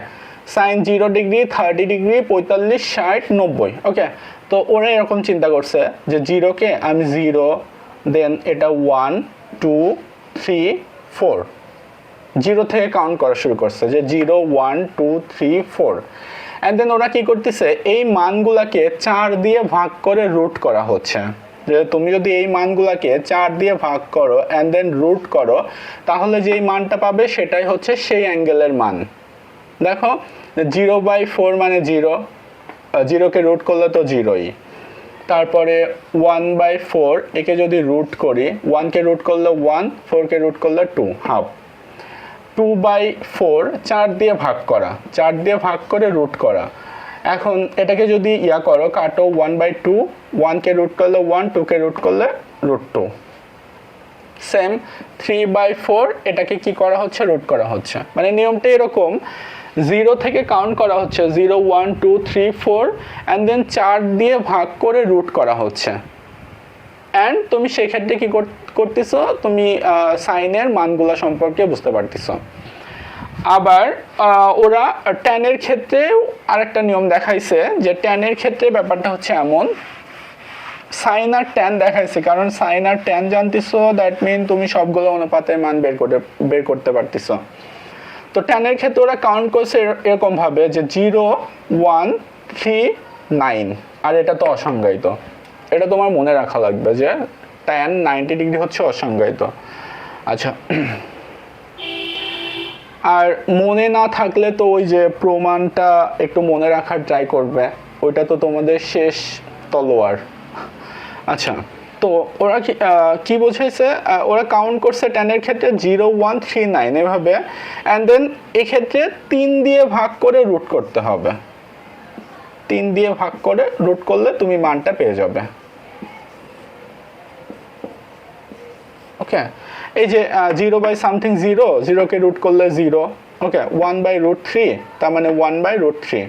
সাইন 0 ডিগ্রি, 30 ডিগ্রি, 45, 60, 90, ওকে, তো ওরা এরকম চিন্তা করছে যে 0কে আমি 0, দেন এটা 1, 2, 3, 4, 0 থেকে কাউন্ট করা শুরু করছে যে 0, 1, 2, 3, 4, অ্যান্ড দেন ওরা কি করতেছে, এই মানগুলাকে 4 দিয়ে ভাগ করে রুট করা হচ্ছে। যে তুমি যদি এই মানগুলাকে 4 দিয়ে ভাগ করো অ্যান্ড দেন রুট করো, তাহলে যেই মানটা পাবে সেটাই হচ্ছে সেই অ্যাঙ্গেলের মান। দেখো 0/4 মানে 0, 0কে রুট করলে তো 0ই, তারপরে 1/4 একে যদি রুট করি, 1কে রুট করলে 1, 4কে রুট করলে 2, হাফ, 2/4 4 দিয়ে ভাগ করা, 4 দিয়ে ভাগ করে রুট করা। এখন এটাকে যদি করো, কাটো, 1/2, 1কে রুট করলে 1, 2কে রুট করলে √2। সেম 3/4 এটাকে কি করা হচ্ছে, রুট করা হচ্ছে। মানে নিয়মটা এরকম, 0 থেকে কাউন্ট করা হচ্ছে, 0, 1, 2, 3, 4, অ্যান্ড দেন 4 দিয়ে ভাগ করে রুট করা হচ্ছে। অ্যান্ড তুমি সেক্ষেত্রে কি করতেছো, তুমি সাইনের মানগুলা সম্পর্কে বুঝতে পারতেছো। আবার ওরা ট্যানের ক্ষেত্রেও আরেকটা নিয়ম দেখাইছে যে ট্যানের ক্ষেত্রে ব্যাপারটা হচ্ছে এমন সাইন আর ট্যান দেখাইছে, কারণ সাইন আর ট্যান জানতেছো, দ্যাট মিন তুমি সবগুলো অনুপাতের মান বের করতে পারতেছো। তো ট্যানের ক্ষেত্রে ওরা কাউন্ট করছে এরকম ভাবে যে 0 1 3 9, আর এটা তো অসংজ্ঞায়িত, এটা তোমার মনে রাখা লাগবে যে ট্যান 90 ডিগ্রি হচ্ছে অসংজ্ঞায়িত। আচ্ছা, আর মনে না থাকলে তো ওই যে প্রমাণটা একটু মনে রাখার ট্রাই করবে, ওইটা তো তোমাদের শেষ তলোয়ার। আচ্ছা, তো ওরা কি বোঝাইছে, ওরা কাউন্ট করছে ট্যানের ক্ষেত্রে 0 1 3 9 এভাবে, অ্যান্ড দেন এক্ষেত্রে 3 দিয়ে ভাগ করে রুট করতে হবে, 3 দিয়ে ভাগ করে রুট করলে তুমি মানটা পেয়ে যাবে। ওকে, এই যে 0 বাই সামথিং 0, 0কে রুট করলে 0, ওকে 1 বাই রুট 3, তার মানে 1 বাই রুট 3,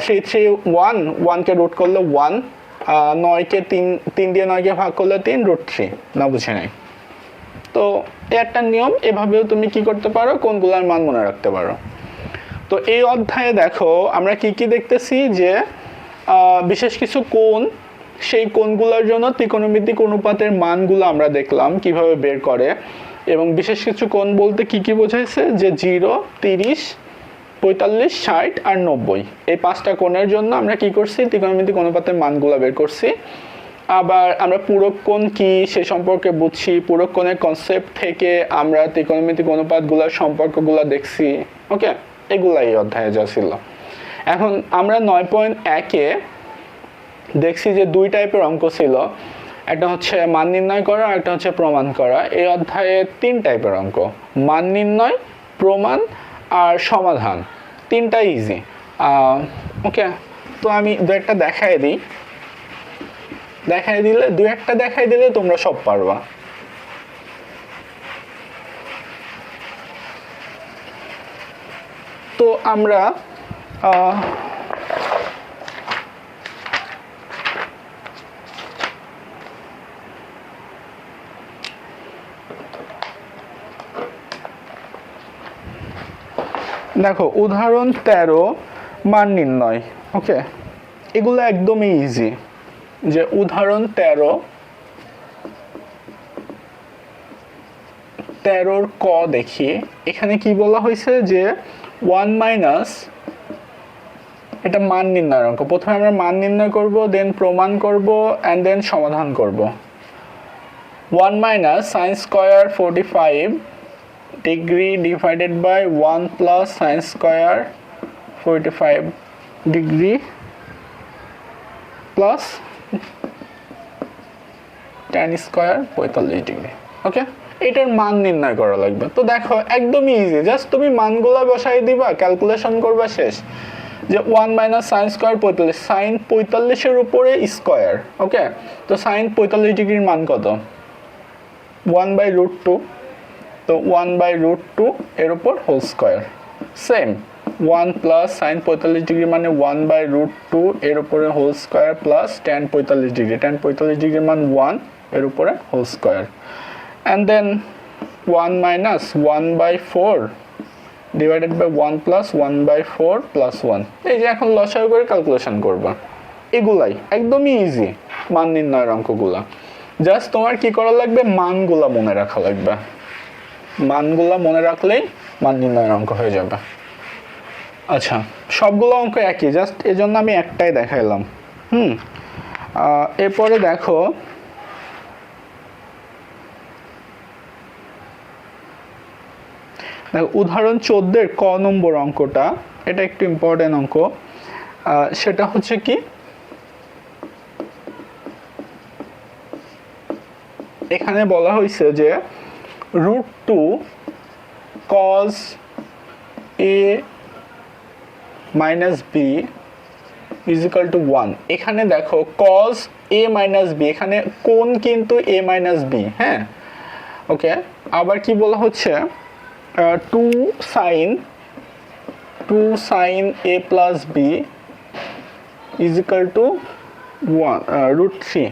3 3 1, 1কে রুট করলে 1, 9কে 3 দিয়ে 9কে ভাগ করলে 3 রুট 3, না বুঝে নাই। তো একটা নিয়ম, এভাবেও তুমি কি করতে পারো, কোনগুলোর মান মনে রাখতে পারো। তো এই অধ্যায়ে দেখো আমরা কি কি দেখতেছি, যে বিশেষ কিছু কোণ, সেই কোণগুলোর জন্য ত্রিকোণমিতিক অনুপাতের মানগুলো আমরা দেখলাম কিভাবে বের করে, এবং বিশেষ কিছু কোণ বলতে কি কি বোঝাইছে, যে 0 30 45 60 আর 90, এই 5টা কোণের জন্য আমরা কি করছি, ত্রিকোণমিতিক অনুপাতের মানগুলো বের করছি। আবার আমরা পূরক কোণ কি সে সম্পর্কে বুঝছি, পূরক কোণের কনসেপ্ট থেকে আমরা ত্রিকোণমিতিক অনুপাতগুলোর সম্পর্কগুলো দেখছি। ওকে, এগুলা এই অধ্যায়ে যা ছিল। এখন আমরা 9.1-এ দেখছি যে 2 টাইপের অঙ্ক ছিল, একটা হচ্ছে মান নির্ণয় করা, একটা হচ্ছে প্রমাণ করা। এই অধ্যায়ে 3 টাইপের অঙ্ক, মান নির্ণয়, প্রমাণ আর সমাধান, 3টা ইজি। ওকে, তো আমি দু একটা দেখাই দিলে তোমরা সব পারবা। তো আমরা দেখো উদাহরণ 13 মান নির্ণয়। ওকে, এগুলো একদমই ইজি। যে উদাহরণ 13 ক দেখি, এখানে কি বলা হয়েছে, যে 1 মাইনাস, এটা মান নির্ণয়ের অঙ্ক। প্রথমে আমরা মান নির্ণয় করব, দেন প্রমাণ করব, অ্যান্ড দেন সমাধান করব। 1 minus sine square 45 degree divided by 1 plus sine square 45 degree plus tan square 45 degree. Okay, এটার মান নির্ণয় করা লাগবে। তো দেখো একদমই ইজি, জাস্ট তুমি মানগুলো বসাই দিবা, ক্যালকুলেশন করবা, শেষ। যে 1 মাইনাস সাইন স্কয়ার 45, সাইন 45-এর উপরে স্কয়ার। ওকে, তো সাইন 45 ডিগ্রির মান কত, 1 বাই রুট 2, তো 1 বাই রুট 2 এর উপর whole square. Same 1 plus sine 45 degree মানে 1 বাই রুট 2 এর উপরে whole square plus tan 45 degree, tan 45 ডিগ্রির মান 1 এর উপরে whole square, and then 1 minus 1 by 4 divided by 1 plus 1 by 4 plus 1। এই যে এখন লসাগু করে ক্যালকুলেশন করবা। এগুলাই একদমই ইজি মান নির্ণয়ের অঙ্কগুলা। জাস্ট তোমার কি করা লাগবে, মানগুলা মনে রাখা লাগবে, মানগুলা মনে রাখলেই মান নির্ণয়ের অঙ্ক হয়ে যাবে। আচ্ছা, সবগুলো অঙ্ক একই, জাস্ট এজন্য আমি একটাই দেখাইলাম। এরপরে দেখো উদাহরণ 14-এর ক নম্বর অঙ্কটা, এটা একটু ইম্পর্টেন্ট অঙ্ক। সেটা হচ্ছে কি, এখানে বলা হয়েছে যে √2 cos a minus b is equal to 1। এখানে দেখো cos a minus b, এখানে কোণ কিন্তু a minus b। হ্যাঁ, ওকে, আবার কি বলা হচ্ছে, 2 sin a plus b is equal to 1 √3।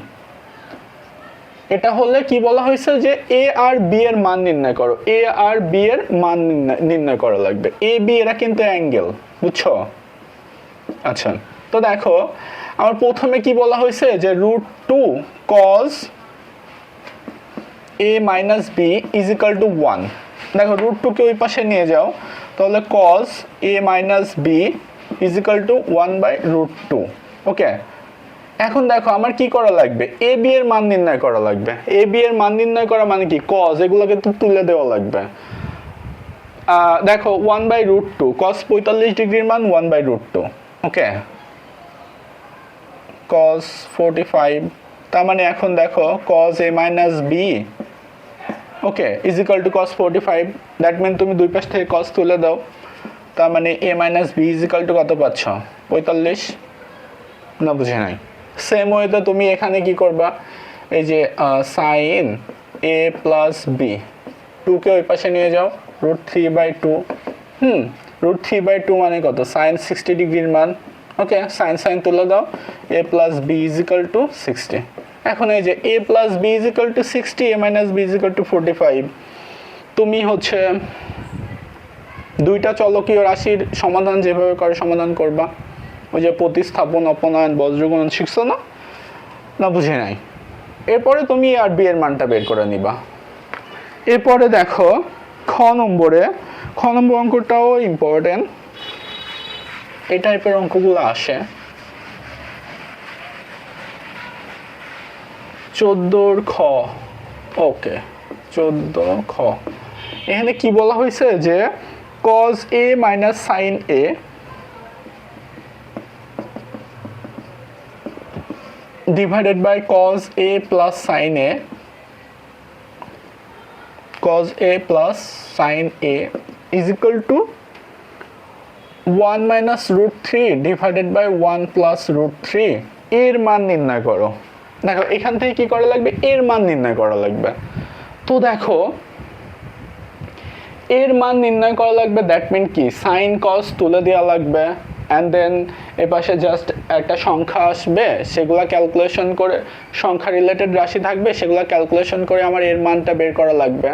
এটা হলে কি বলা হয়েছে, যে a আর b এর মান নির্ণয় করো, a আর b এর মান নির্ণয় করা লাগবে। a b এরা কিন্তু অ্যাঙ্গেল, বুঝছো? আচ্ছা, তো দেখো আমার প্রথমে কি বলা হয়েছে যে √2 cos a minus b is equal to 1। দেখো √2 কে ওই পাশে নিয়ে যাও, তাহলে cos a minus b is equal to 1/√2। ওকে, এখন দেখো আমার কি করা লাগবে, a b এর মান নির্ণয় করা লাগবে। a b এর মান নির্ণয় করা মানে কি, cos এগুলোকে তো তুলে দেওয়া লাগবে। দেখো 1/√2 cos 45 ডিগ্রির মান 1/√2। ওকে, cos 45, তার মানে এখন দেখো cos a minus b okay is equal to cos 45। That mean তুমি দুই পাশ থেকে cos তুলে দাও, তার মানে a minus b is equal two কত পাচ্ছ, 45। না বুঝে নাই। সেম ওয়েতে তুমি এখানে কি করবা, এই যে sin a plus b 2 কে ওই পাশে নিয়ে যাও, √3/2। √3/2 মানে কত, sin 60 ডিগ্রির মান। ওকে, sin তুলে দাও, a plus b is equal to 60। এখন এই যে a plus b is equal to 60, a minus b is equal to 45। তুমি হচ্ছে দুইটা চলকীয় রাশির সমাধান যেভাবে করে সমাধান করবা, ওই যে প্রতিস্থাপন, অপনয়ন, বজ্রগুণন শিখছো না? না বুঝে নাই। এরপরে তুমি আর বি এর মানটা বের করে নিবা। এরপরে দেখো খ নম্বর অঙ্কটাও ইম্পর্টেন্ট। এই টাইপের অঙ্কগুলো আসে 14 খ। ওকে, 14 খ এখানে কি বলা হয়েছে যে cos a minus sin a divided by cos a plus sin a, cos a plus sin a is equal to 1 minus √3 divided by 1 plus √3। এর মান নির্ণয় করো। দেখো এখান থেকে কি করা লাগবে, এর মান নির্ণয় করা লাগবে। তো দেখো এর মান নির্ণয় করা লাগবে, দ্যাট মিন কি, সাইন কস তুলে দেওয়া লাগবে, অ্যান্ড দেন এ পাশে জাস্ট একটা সংখ্যা আসবে, সেগুলা ক্যালকুলেশন করে, সংখ্যা রিলেটেড রাশি থাকবে, সেগুলা ক্যালকুলেশন করে আমার এর মানটা বের করা লাগবে।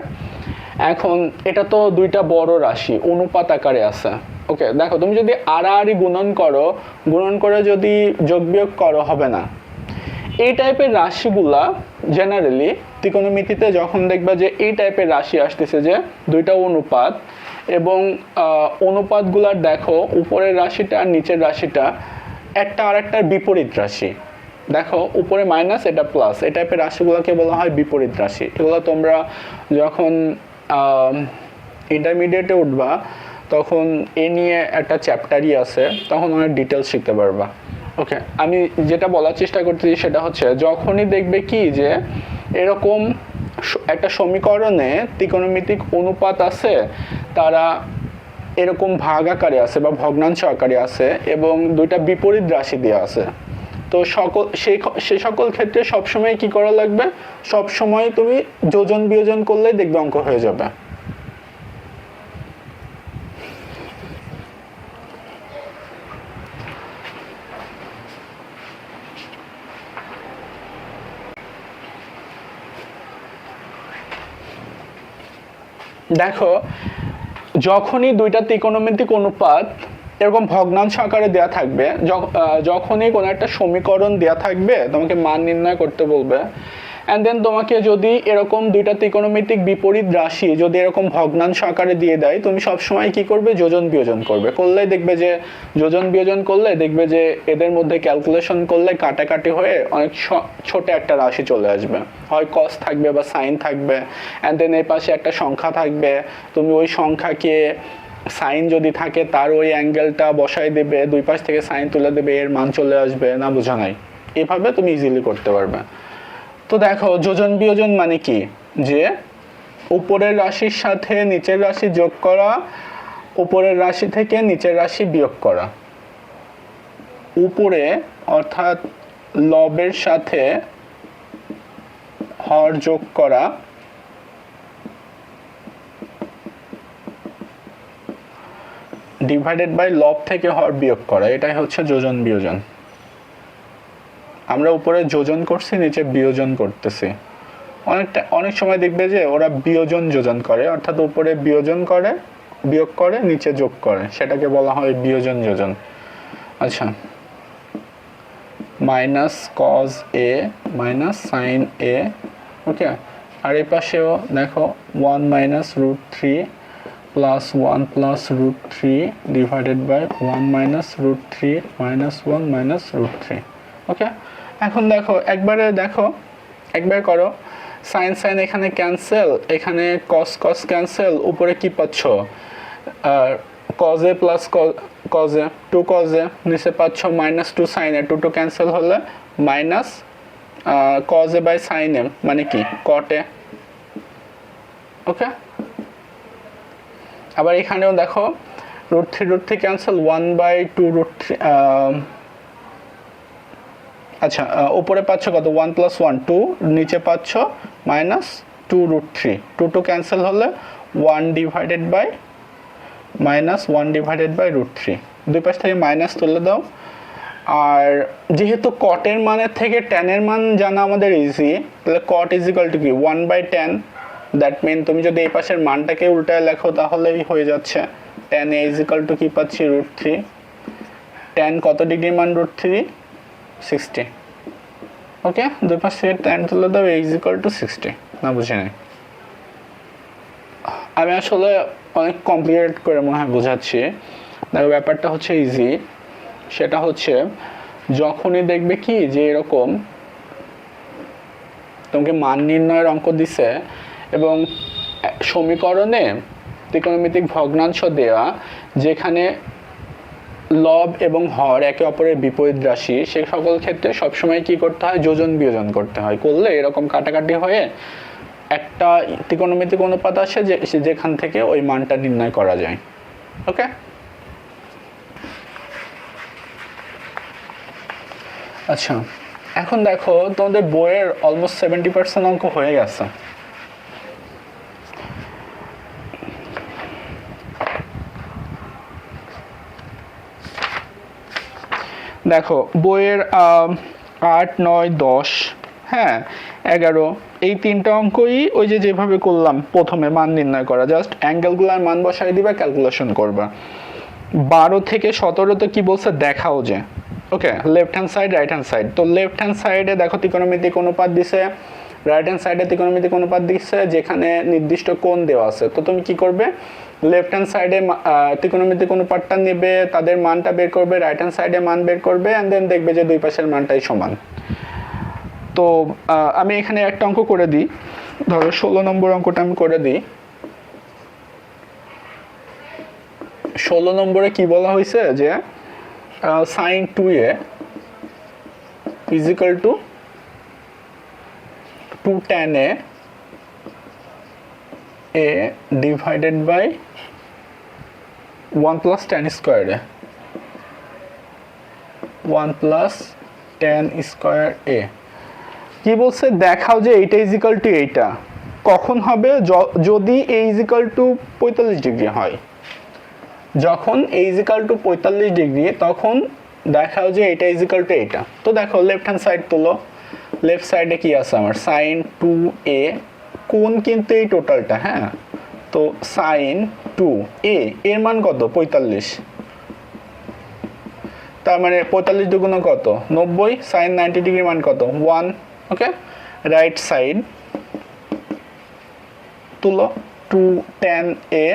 এখন এটা তো দুইটা বড় রাশি, অনুপাত আকারে আছে। ওকে, দেখো তুমি যদি আড়াআড়ি গুণন করে যদি যোগ বিয়োগ করো হবে না। এই টাইপের রাশিগুলা জেনারেলি ত্রিকোণমিতিতে যখন দেখবা যে এই টাইপের রাশি আসতেছে, যে দুইটা অনুপাত, এবং অনুপাতগুলার দেখো উপরের রাশিটা আর নিচের রাশিটা একটা আর একটার বিপরীত রাশি। দেখো উপরে মাইনাস, এটা প্লাস, এই টাইপের রাশিগুলোকে বলা হয় বিপরীত রাশি। এগুলো তোমরা যখন ইন্টারমিডিয়েটে উঠবা তখন এ নিয়ে একটা চ্যাপ্টারই আছে, তখন অনেক ডিটেলস শিখতে পারবা। ওকে, আমি যেটা বলার চেষ্টা করতেছি সেটা হচ্ছে, যখনই দেখবে কি যে এরকম একটা সমীকরণে ত্রিকোণমিতিক অনুপাত আছে, তারা এরকম ভাগ আকারে আছে বা ভগ্নাংশ আকারে আছে, এবং দুইটা বিপরীত রাশি দেওয়া আছে, তো সেই সকল ক্ষেত্রে সবসময় কি করা লাগবে, সবসময় তুমি যোজন বিয়োজন করলেই দেখবে অঙ্ক হয়ে যাবে। দেখো যখনই দুইটা ত্রিকোণমিতিক অনুপাত এরকম ভগ্নাংশ আকারে দেওয়া থাকবে, যখনই কোনো একটা সমীকরণ দেওয়া থাকবে, তোমাকে মান নির্ণয় করতে বলবে, অ্যান্ড দেন তোমাকে যদি এরকম দুইটা ত্রিকোণমিতিক বিপরীত রাশি যদি এরকম ভগ্নাংশ আকারে দিয়ে দেয়, তুমি সবসময় কি করবে, যোজন বিয়োজন করলেই দেখবে যে, যোজন বিয়োজন করলে দেখবে যে এদের মধ্যে ক্যালকুলেশন করলে কাটাকাটি হয়ে অনেক ছোট একটা রাশি চলে আসবে, হয় কস থাকবে বা সাইন থাকবে, অ্যান্ড দেন এর পাশে একটা সংখ্যা থাকবে, তুমি ওই সংখ্যাকে সাইন যদি থাকে তার ওই অ্যাঙ্গেলটা বসাই দেবে, দুই পাশ থেকে সাইন তুলে দেবে, এর মান চলে আসবে। না বোঝা নাই? এভাবে তুমি ইজিলি করতে পারবে। তো দেখো যোজন বিয়োজন মানে কি, যে উপরের রাশির সাথে নিচের রাশি যোগ করা, উপরের রাশি থেকে নিচের রাশি বিয়োগ করা, উপরে অর্থাৎ লবের সাথে হর যোগ করা, ডিভাইডেড বাই লব থেকে হর বিয়োগ করা, এটাই হচ্ছে যোজন বিয়োজন। আমরা উপরে যোজন করছি, নিচে বিয়োজন করতেছি। অনেক সময় দেখবে যে ওরা বিয়োজন যোজন করে, অর্থাৎ উপরে বিয়োজন করে, বিয়োগ করে, নিচে যোগ করে, সেটাকে বলা হয় বিয়োজন যোজন। আচ্ছা, minus cos A minus sine A, okay. আর এই পাশেও দেখো 1 minus root three plus 1 plus root three divided by 1 minus root three minus 1 minus root three, okay. এখন একবার করো, সাইন সাইন এখানে ক্যান্সেল, এখানে কস কস ক্যান্সেল, উপরে কি পাচ্ছ কজে প্লাস কজে 2 কজে, নিচে পাচ্ছ মাইনাস 2 সাইনে, 2 ক্যান্সেল হলে মাইনাস কজে বাই সাইনে মানে কি কটে, ওকে। আবার এখানেও দেখো root three cancel, 1/2 root three, আচ্ছা উপরে পাচ্ছ কত 1 প্লাস 1 2, নিচে পাচ্ছ মাইনাস 2 রুট থ্রি, 2 ক্যান্সেল হলে 1 divided by minus 1 divided by root three, দুই পাশ থেকে মাইনাস তুলে দাও। আর যেহেতু কটের মানের থেকে ট্যানের মান জানা আমাদের ইজি, তাহলে কট ইজ ইকুয়াল টু কি 1/10, দ্যাট মিন তুমি যদি এই পাশের মানটাকে উল্টায় লেখো তাহলেই হয়ে যাচ্ছে tan A is equal two কি পাচ্ছি রুট থ্রি, ট্যান কত ডিগ্রি মান রুট থ্রি 60, ওকে। দুই পাশ থেকে ট্যান তুলে দাও এ ইজ ইকুয়াল টু 60, না বুঝে নেই, আমি আসলে অনেক কমপ্লিকেটেড করে মনে হয় বোঝাচ্ছি। দেখো ব্যাপারটা হচ্ছে ইজি, সেটা হচ্ছে যখনই দেখবে কি যে এরকম তোমাকে মান নির্ণয়ের অঙ্ক দিছে এবং সমীকরণে ত্রিকোণমিতিক ভগ্নাংশ দেওয়া, যেখানে লব এবং হর একে অপরের বিপরীত রাশি, সে সকল ক্ষেত্রে সবসময় কি করতে হয় যোজন বিয়োজন করতে হয়, করলে এরকম কাটাকাটি হয়ে একটা ত্রিকোণমিতিক অনুপাত আসে যেখান থেকে ওই মানটা নির্ণয় করা যায়, ওকে। আচ্ছা এখন দেখো তোমাদের বইয়ের অলমোস্ট 70% অঙ্ক হয়ে গেছে। দেখো বইয়ের 8 9 10 হ্যাঁ 11 এই তিনটা অঙ্কই ওই যেভাবে করলাম প্রথমে মান নির্ণয় করা, জাস্ট অ্যাঙ্গেলগুলোর মান বসাই দিবা, ক্যালকুলেশন করবা। 12 থেকে 17 তো কি বলছে দেখাও যে, okay. Left hand side right hand side, তো লেফট হ্যান্ড সাইডে দেখো ত্রিকোণমিতিক অনুপাত দিছে, রাইট হ্যান্ড সাইডে ত্রিকোণমিতিক অনুপাত দিচ্ছে যেখানে নির্দিষ্ট কোণ দেওয়া আছে। তো তুমি কি করবে, লেফট হ্যান্ড সাইডে ত্রিকোণমিতিক অনুপাতটা নেবে, তাদের মানটা বের করবে, রাইট হ্যান্ড সাইডে মান বের করবে, অ্যান্ড দেন দেখবে যে দুই পাশের মানটাই সমান। তো আমি এখানে একটা অঙ্ক করে দিই, ধরো 16 নম্বর অঙ্কটা আমি করে দিই। 16 নম্বরে কি বলা হয়েছে যে sin 2a is equal to 2 tan a divided by 1 plus tan square a, 1 plus tan square a। কি বলছে দেখাও যে এইটা ইজ ইকুয়াল টু এইটা কখন হবে, যদি a is equal two 45 degree হয়। যখন a is equal two 45 degree তখন দেখাও যে এটা ইজ ইকুয়াল টু এইটা। তো দেখো লেফট হ্যান্ড সাইড তোলো, লেফট সাইডে কি আছে আমার sin 2a, কোণ কিন্তু এই টোটালটা, হ্যাঁ। তো sin 2a এর মান কত 45, তার মানে 45 দুগুণ কত 90, sin 90 ডিগ্রি মান কত 1, ওকে। রাইট সাইড তুলো 2 tan a,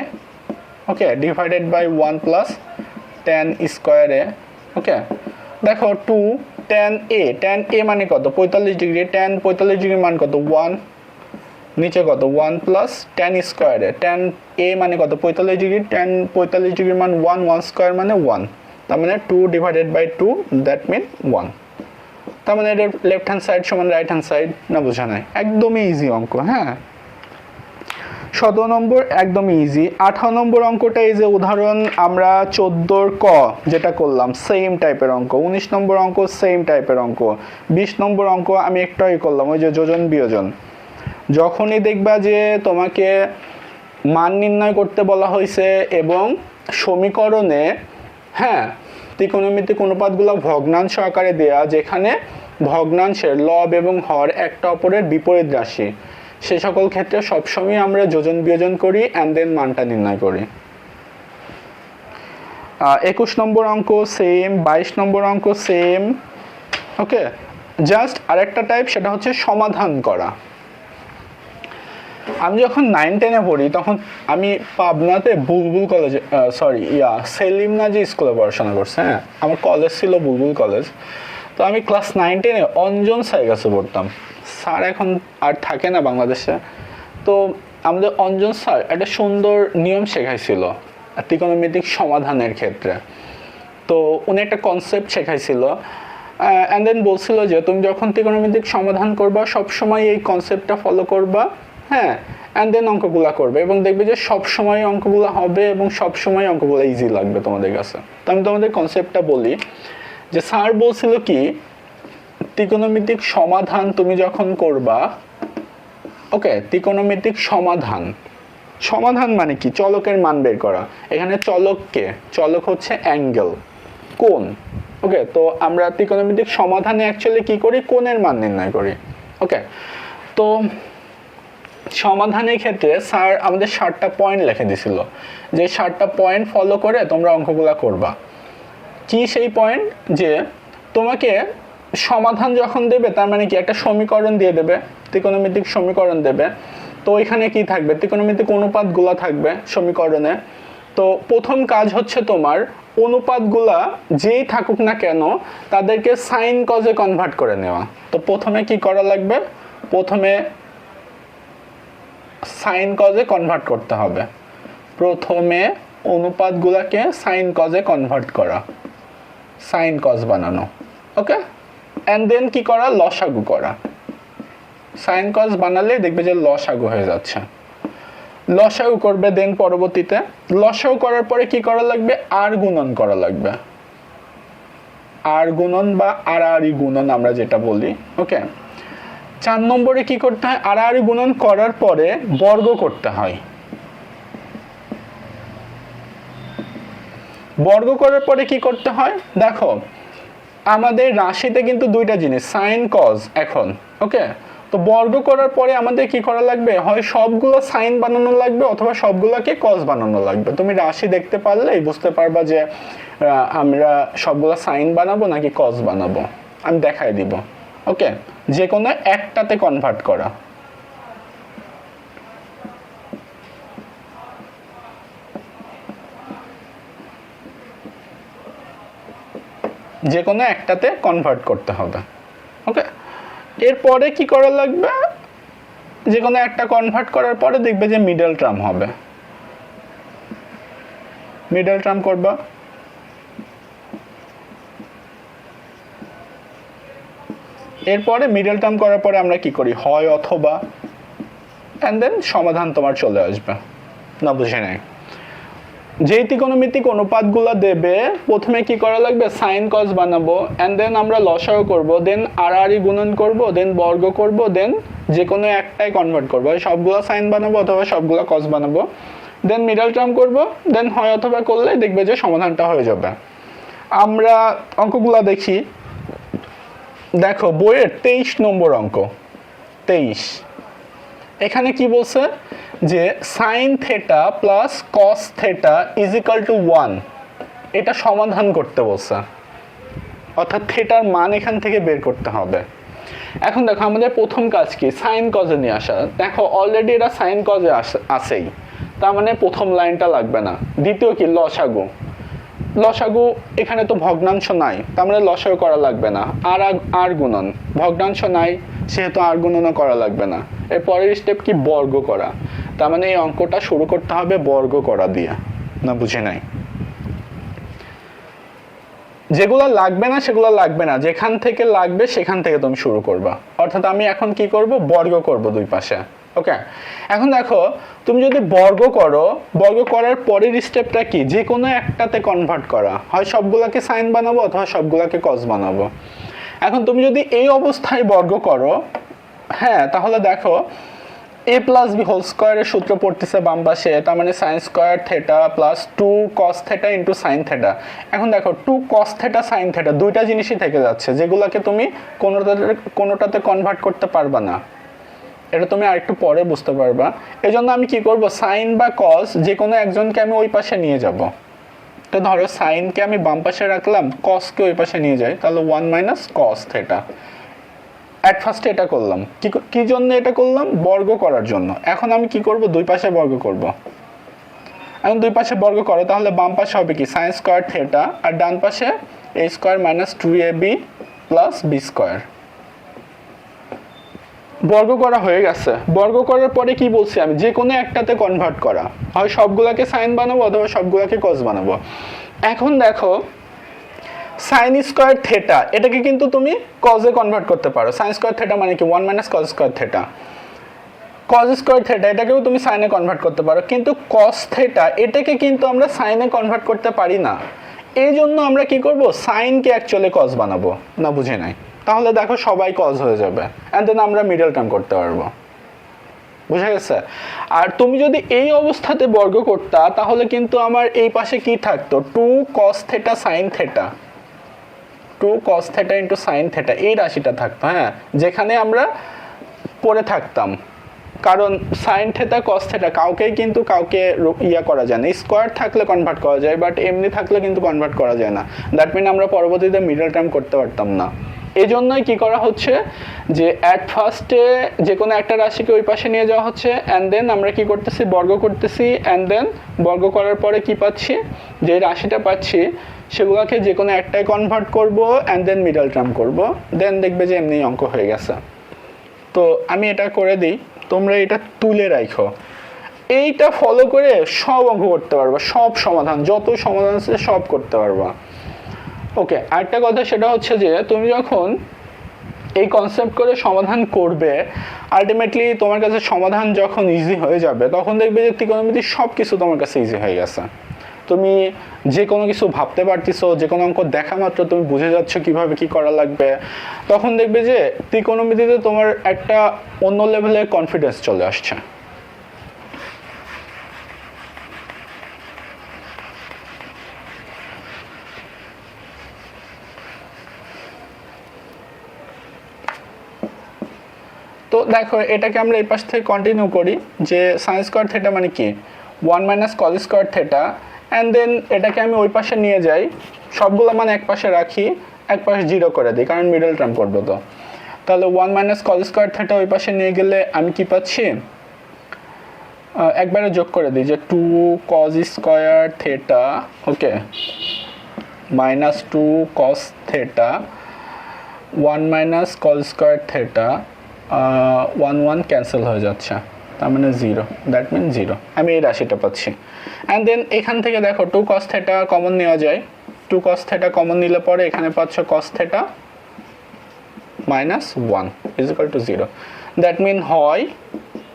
okay, divided by 1 plus tan square a, okay. দেখো 2 tan a মানে কত 45 ডিগ্রি, tan 45 ডিগ্রি মান কত 1, নিচে কত 1 plus tan square a, tan a মানে কত 45 ডিগ্রি, tan 45 ডিগ্রি মান 1 স্কয়ার মানে 1, তার মানে 2 ডিভাইডেড বাই 2 দ্যাট মিন 1। তার মানে এটা লেফট হ্যান্ড সাইড সমান রাইট হ্যান্ড সাইড, না বোঝা নাই, একদমই ইজি অঙ্ক, হ্যাঁ। 17 নম্বর একদমই ইজি। 18 নম্বর অঙ্কটা এই যে উদাহরণ আমরা 14 ক যেটা করলাম সেম টাইপের অঙ্ক, 19 নম্বর অঙ্ক সেম টাইপের অঙ্ক, 20 নম্বর অঙ্ক আমি একটাই করলাম ওই যে যোজন বিয়োজন। যখনই দেখবা যে তোমাকে মান নির্ণয় করতে বলা হয়েছে এবং সমীকরণে, হ্যাঁ, ত্রিকোণমিতিক অনুপাতগুলো ভগ্নাংশ আকারে দেয়া, যেখানে ভগ্নাংশের লব এবং হর একটা অপরের বিপরীত রাশি, সে সকল ক্ষেত্রে সবসময় আমরা যোজন বিয়োজন করি অ্যান্ড দেন মানটা নির্ণয় করি। 21 নম্বর অঙ্ক সেম, 22 নম্বর অঙ্ক সেম, ওকে, জাস্ট আরেকটা টাইপ, সেটা হচ্ছে সমাধান করা। আমি যখন 9-10-এ পড়ি তখন আমি পাবনাতে বুলবুল কলেজে সেলিম নাজি স্কুলে পড়াশোনা করছি। হ্যাঁ, আমার কলেজ ছিল বুলবুল কলেজ। তো আমি ক্লাস 9-10-এ অঞ্জন স্যারের কাছে পড়তাম। স্যার এখন আর থাকে না বাংলাদেশে। তো আমাদের অঞ্জন স্যার একটা সুন্দর নিয়ম শেখাইছিল ত্রিকোণমিতিক সমাধানের ক্ষেত্রে। তো উনি একটা কনসেপ্ট শেখাইছিল, অ্যান্ড দেন বলছিল যে তুমি যখন ত্রিকোণমিতিক সমাধান করবা সবসময় এই কনসেপ্টটা ফলো করবা। হ্যাঁ, অ্যান্ড দেন অঙ্কগুলা করবে এবং দেখবে যে সবসময় অঙ্কগুলো হবে এবং সবসময় অঙ্কগুলো ইজি লাগবে তোমাদের কাছে। তো আমি তোমাদের কনসেপ্টটা বলি যে স্যার বলছিল কি, ত্রিকোণমিতিক সমাধান তুমি যখন করবা, ওকে, ত্রিকোণমিতিক সমাধান, সমাধান মানে কি, চলকের মান বের করা। এখানে চলককে, চলক হচ্ছে অ্যাঙ্গেল, কোণ। ওকে, তো আমরা ত্রিকোণমিতিক সমাধানে অ্যাকচুয়ালি কি করি, কোণের মান নির্ণয় করি। ওকে, তো সমাধানের ক্ষেত্রে স্যার আমাদের 7টা পয়েন্ট লিখে দিছিল, যে 7টা পয়েন্ট ফলো করে তোমরা অঙ্কগুলা করবা। কি সেই পয়েন্ট, যে তোমাকে সমাধান যখন দেবে তার মানে কি, একটা সমীকরণ দিয়ে দেবে, ত্রিকোণমিতিক সমীকরণ দেবে। তো এখানে কি থাকবে, ত্রিকোণমিতিক অনুপাতগুলা থাকবে সমীকরণে। তো প্রথম কাজ হচ্ছে তোমার অনুপাতগুলা যেই থাকুক না কেন তাদেরকে সাইন কজে কনভার্ট করে নেওয়া। তো প্রথমে কি করা লাগবে, প্রথমে সাইন কজে কনভার্ট করতে হবে। প্রথমে অনুপাতগুলাকে সাইন কজে কনভার্ট করা, সাইন কজ বানানো। ওকে, অ্যান্ড দেন কি করা, লসাগু করা। সাইন কজ বানালে দেখবে যে লসাগু হয়ে যাচ্ছে, লসাগু করবে। দেন পরবর্তীতে লসাগু করার পরে কি করা লাগবে, আর গুণন করা লাগবে, আর গুণন বা আড়াআড়ি গুণন আমরা যেটা বলি। ওকে, 4 নম্বরে কি করতে হয়, আড়াআড়ি গুণন করার পরে বর্গ করতে হয়। বর্গ করার পরে কি করতে হয়, দেখো আমাদের রাশিতে কিন্তু দুইটা জিনিস, সাইন কজ এখন। ওকে, তো বর্গ করার পরে আমাদের কি করা লাগবে, হয় সবগুলো সাইন বানানো লাগবে অথবা সবগুলোকে কজ বানানো লাগবে। তুমি রাশি দেখতে পারলেই বুঝতে পারবা যে আমরা সবগুলো সাইন বানাবো নাকি কজ বানাবো, আমি দেখাই দিব। ওকে, যে কোনো একটাতে কনভার্ট করা, যে কোনো একটাতে কনভার্ট করতে হবে। ওকে, এরপরে কি করা লাগবে, যে কোনো একটা কনভার্ট করার পরে দেখবে যে মিডল টার্ম হবে, মিডল টার্ম করবা। এরপরে মিডল টার্ম করার পরে আমরা কি করি, হয় অথবা, অ্যান্ড দেন সমাধান তোমার চলে আসবে। না বুঝে নাই, যেই ত্রিকোণমিতিক অনুপাতগুলো দেবে প্রথমে কি করা লাগবে, সাইন কজ বানাবো, অ্যান্ড দেন আমরা লসাগু করব, দেন আড়াআড়ি গুণন করব, দেন বর্গ করব, দেন যে কোনো একটাই কনভার্ট করবো, সবগুলো সাইন বানাবো অথবা সবগুলো কজ বানাবো, দেন মিডল টার্ম করব, দেন হয় অথবা করলে দেখবে যে সমাধানটা হয়ে যাবে। আমরা অঙ্কগুলো দেখি, দেখো বইয়ের 23 নম্বর অঙ্ক, 23। এখানে কি বলছে, যে sine theta plus cos theta is equal two 1, এটা সমাধান করতে বলছে, অর্থাৎ থেটার মান এখান থেকে বের করতে হবে। এখন দেখো আমাদের প্রথম কাজ কি, সাইন কজে নিয়ে আসা। দেখো অলরেডি এটা সাইন কজে আসেই, তার মানে প্রথম লাইনটা লাগবে না। দ্বিতীয় কি, লসাগু, লসাগু এখানে তো ভগ্নাংশ নাই, তার মানে লসাগু করা লাগবে না। আর গুণন, ভগ্নাংশ নাই সেহেতু আর গুণনও করা লাগবে না। এর পরের স্টেপ কি, বর্গ করা, তার মানে এই অঙ্কটা শুরু করতে হবে বর্গ করা দিয়ে। না বুঝে নাই, যেগুলো লাগবে না সেগুলো লাগবে না, যেখান থেকে লাগবে সেখান থেকে তুমি শুরু করবা। অর্থাৎ আমি এখন কি করব, বর্গ করব দুই পাশে। ওকে, এখন দেখো তুমি যদি বর্গ করো, বর্গ করার পরের স্টেপটা কি, যে কোনো একটাতে কনভার্ট করা, হয় সবগুলোকে সাইন বানাবো অথবা সবগুলোকে কজ বানাবো। এখন তুমি যদি এই অবস্থায় বর্গ করো, হ্যাঁ, তাহলে দেখো a প্লাস বি হোল স্কোয়ারের সূত্র পড়তেছে বাম পাশে, তার মানে sign square theta plus 2 cos theta into sine theta. এখন দেখো 2 কস থেটা সাইন থেটা দুইটা জিনিসই থেকে যাচ্ছে, যেগুলোকে তুমি কোনোটাতে কনভার্ট করতে পারবা না। এটা তুমি আরেকটু পরে বুঝতে পারবা। এই জন্য আমি কি করব, সাইন বা কস যে কোনো একজনকে আমি ওই পাশে নিয়ে যাব। তো ধরো সাইনকে আমি বাম পাশে রাখলাম, কসকে ওই পাশে নিয়ে যাই, তাহলে 1 মাইনাস কস থেটা। অ্যাট ফার্স্টে এটা করলাম, কি জন্য এটা করলাম? বর্গ করার জন্য। এখন আমি কি করব? দুই পাশে বর্গ করব। এখন দুই পাশে বর্গ করো, তাহলে বাম পাশে হবে কি সাইন স্কোয়ার থেটা, আর ডান পাশে A square minus 2ab plus B square. বর্গ করা হয়ে গেছে। বর্গ করার পরে কি বলছি আমি? যে কোনো একটাতে কনভার্ট করা, হয় সবগুলাকে সাইন বানাবো অথবা সবগুলাকে কস বানাবো। এখন দেখো সাইন স্কোয়ার থেটা, এটাকে কিন্তু তুমি কজে কনভার্ট করতে পারো। সাইন স্কোয়ার থেটা মানে কি? 1 minus cos square theta. Cause square theta এটাকেও তুমি সাইনে কনভার্ট করতে পারো, কিন্তু কস থেটা এটাকে কিন্তু আমরা সাইনে কনভার্ট করতে পারি না। এই জন্য আমরা কি করব? সাইনকে অ্যাকচুয়ালি কজ বানাবো। না, বুঝে নাই? তাহলে দেখো সবাই কজ হয়ে যাবে, অ্যান্ড দেন আমরা মিডল টার্ম করতে পারবো। বুঝা গেছে? আর তুমি যদি এই অবস্থাতে বর্গ করতা, তাহলে কিন্তু আমার এই পাশে কি থাকতো? 2 cos theta sine theta, 2 cos theta into sign theta, এই রাশিটা থাকতো। হ্যাঁ, যেখানে আমরা পড়ে থাকতাম, কারণ সাইন থেটা কস থেটা কাউকেই কিন্তু কাউকে ইয়া করা যায় না। স্কোয়ার থাকলে কনভার্ট করা যায়, বাট এমনি থাকলে কিন্তু কনভার্ট করা যায় না। দ্যাট মিন আমরা পরবর্তীতে মিডল টার্ম করতে পারতাম না। এই জন্যই কী করা হচ্ছে যে অ্যাট ফার্স্টে যে কোনো একটা রাশিকে ওই পাশে নিয়ে যাওয়া হচ্ছে, অ্যান্ড দেন আমরা কি করতেছি? বর্গ করতেছি, অ্যান্ড দেন বর্গ করার পরে কি পাচ্ছি? যে রাশিটা পাচ্ছি সেগুলোকে যে কোনো একটাই কনভার্ট করব, অ্যান্ড দেন মিডল টার্ম করব, দেন দেখবে যে এমনি অঙ্ক হয়ে গেছে। তো আমি এটা করে দিই, তোমরা এটা তুলে রাখো। এইটা ফলো করে সব অঙ্ক করতে পারবা, সব সমাধান, যত সমাধান আছে সব করতে পারবা। ওকে, আরেকটা কথা সেটা হচ্ছে যে তুমি যখন এই কনসেপ্ট করে সমাধান করবে, আলটিমেটলি তোমার কাছে সমাধান যখন ইজি হয়ে যাবে, তখন দেখবে যে ত্রিকোণমিতি সব কিছু তোমার কাছে ইজি হয়ে গেছে। তুমি যে কোনো কিছু ভাবতে পারতেছো, যে কোনো অঙ্ক দেখা মাত্র তুমি বুঝে যাচ্ছ কিভাবে কি করা লাগবে, তখন দেখবে যে ত্রিকোণমিতিতে তোমার একটা অন্য লেভেলের কনফিডেন্স চলে আসছে। তো দেখো এটাকে আমরা এই পাশ থেকে কন্টিনিউ করি, যে সাইন স্কোয়ার থেটা মানে কি? 1 minus cos square theta, and then এটাকে আমি ওই পাশে নিয়ে যাই, সবগুলো মানে এক পাশে রাখি, এক পাশে 0 করে দিই, কারণ মিডল টার্ম করবো। তো তাহলে 1 মাইনাস কজ স্কোয়ার থেটা ওই পাশে নিয়ে গেলে আমি কি পাচ্ছি? একবারে যোগ করে দিই, যে 2 cos square theta, okay, minus 2 cos theta, 1 minus cos square theta, 1 1 cancel হয়ে যাচ্ছে, তার মানে 0, দ্যাট মিন 0। আমি এই রাশিটা পাচ্ছি। অ্যান্ড দেন এখান থেকে দেখো 2 cos থেটা কমন নেওয়া যায়, 2 cos থেটা কমন নিলে পরে এখানে পাচ্ছ cos theta minus 1 is equal to 0। That mean হয়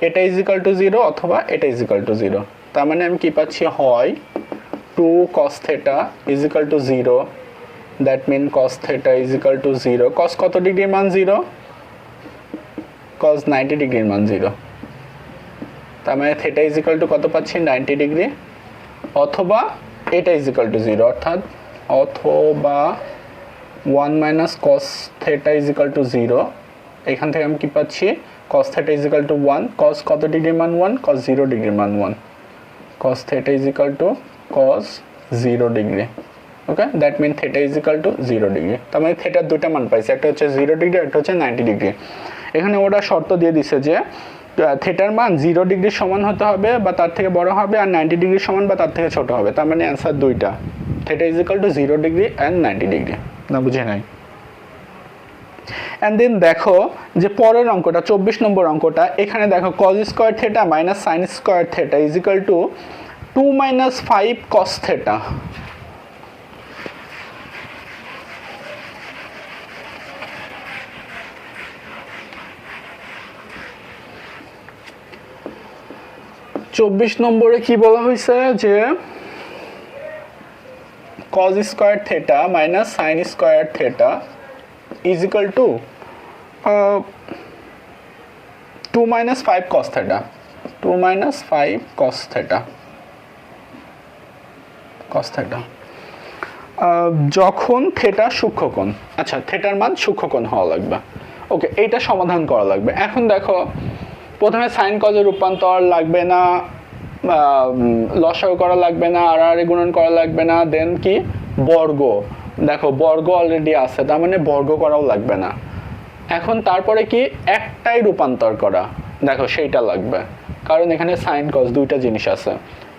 এটা ইজ ইকাল টু 0 অথবা এটা ইজ ইকাল টু 0। তার মানে আমি কি পাচ্ছি? হয় 2 cos theta is equal to 0, that mean cos theta is equal to 0। cos কত ডিগ্রির মান? 0। cos 90 ডিগ্রির মান 0। তার মানে থেটা ইজ ইকাল টু কত পাচ্ছি? 90 ডিগ্রি, অথবা এটা ইজ ইকাল টু 0, অর্থাৎ অথবা 1 minus cos theta is equal to 0। এখান থেকে আমি কি পাচ্ছি? cos theta is equal two 1, cos কত ডিগ্রির মান? 1, cos 0 ডিগ্রির মান 1, cos theta is equal to cos 0 degree. Okay, that mean theta is equal to 0 degree. তার মানে থেটার দুইটা মান পাইছি, একটা হচ্ছে 0 ডিগ্রি, একটা হচ্ছে 90 ডিগ্রি। এখানে ওরা শর্ত দিয়ে দিছে যে থেটার মান 0 ডিগ্রির সমান হতে হবে বা তার থেকে বড় হবে, আর 90 ডিগ্রির সমান বা তার থেকে ছোট হবে। তার মানে অ্যান্সার দুইটা, theta is equal to 0 degree and 90 degree. না, বুঝে নাই? অ্যান্ড দেন দেখো যে পরের অঙ্কটা 24 নম্বর অঙ্কটা, এখানে দেখো cause square theta minus sine square theta is equal two 2 minus 5 cos theta. চব্বিশ নম্বরে কি বলা হয়েছে? যে cos square theta minus sine square theta is equal two 2 minus 5 cos theta, 2 minus 5 cos theta, cos theta যখন theta সূক্ষ্মকোণ। আচ্ছা, থেটার মান সূক্ষ্মকোণ হওয়া লাগবে। ওকে, এইটা সমাধান করা লাগবে। এখন দেখো প্রথমে সাইন কজের রূপান্তর লাগবে না, লসাগু করা লাগবে না, আড়াআড়ি গুণন করা লাগবে না, দেন কি বর্গ, দেখো বর্গ অলরেডি আছে, তার মানে বর্গ করাও লাগবে না। এখন তারপরে কি একটাই রূপান্তর করা, দেখো সেইটা লাগবে, কারণ এখানে সাইন কস দুইটা জিনিস আছে।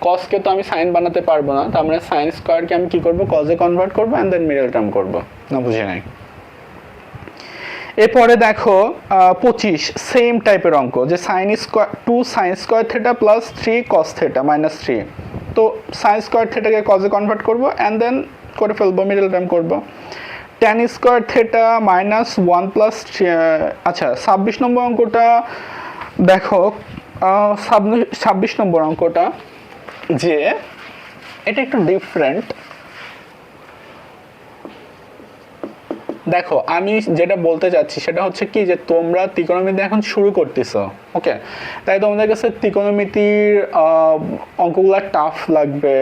কসকে তো আমি সাইন বানাতে পারবো না, তার মানে সাইন স্কোয়ারকে আমি কি করবো, কসে কনভার্ট করবো অ্যান্ড দেন মিডল টার্ম করবো। না বুঝে নাই? এরপরে দেখো 25 সেম টাইপের অঙ্ক, যে sine square 2 sign square theta plus 3 cos theta minus 3। তো সাইন স্কোয়ার থেটাকে কসে কনভার্ট করবো অ্যান্ড দেন করে ফেলবো, মিডল টার্ম করবো। Tan square theta minus 1 plus, আচ্ছা 26 নম্বর অঙ্কটা দেখো, 26 নম্বর অঙ্কটা যে এটা একটু ডিফারেন্ট। দেখো আমি যেটা বলতে চাচ্ছি সেটা হচ্ছে কি, যে তোমরা ত্রিকোণমিতি এখন শুরু করতেছো, ওকে, তাই তোমাদের কাছে ত্রিকোণমিতির অঙ্কগুলো টাফ লাগবে,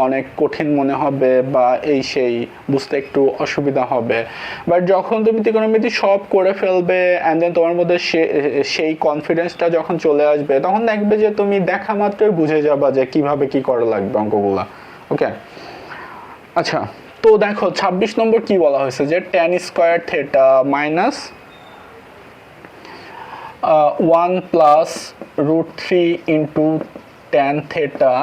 অনেক কঠিন মনে হবে বা এই সেই, বুঝতে একটু অসুবিধা হবে। বাট যখন তুমি ত্রিকোণমিতি সব করে ফেলবে অ্যান্ড দেন তোমার মধ্যে সেই কনফিডেন্সটা যখন চলে আসবে, তখন দেখবে যে তুমি দেখা মাত্রই বুঝে যাবা যে কিভাবে কি করা লাগবে অঙ্কগুলা, ওকে। আচ্ছা, তো দেখো 26 নম্বর কি বলা হয়েছে, যে tan square theta minus 1 plus root 3 into tan theta,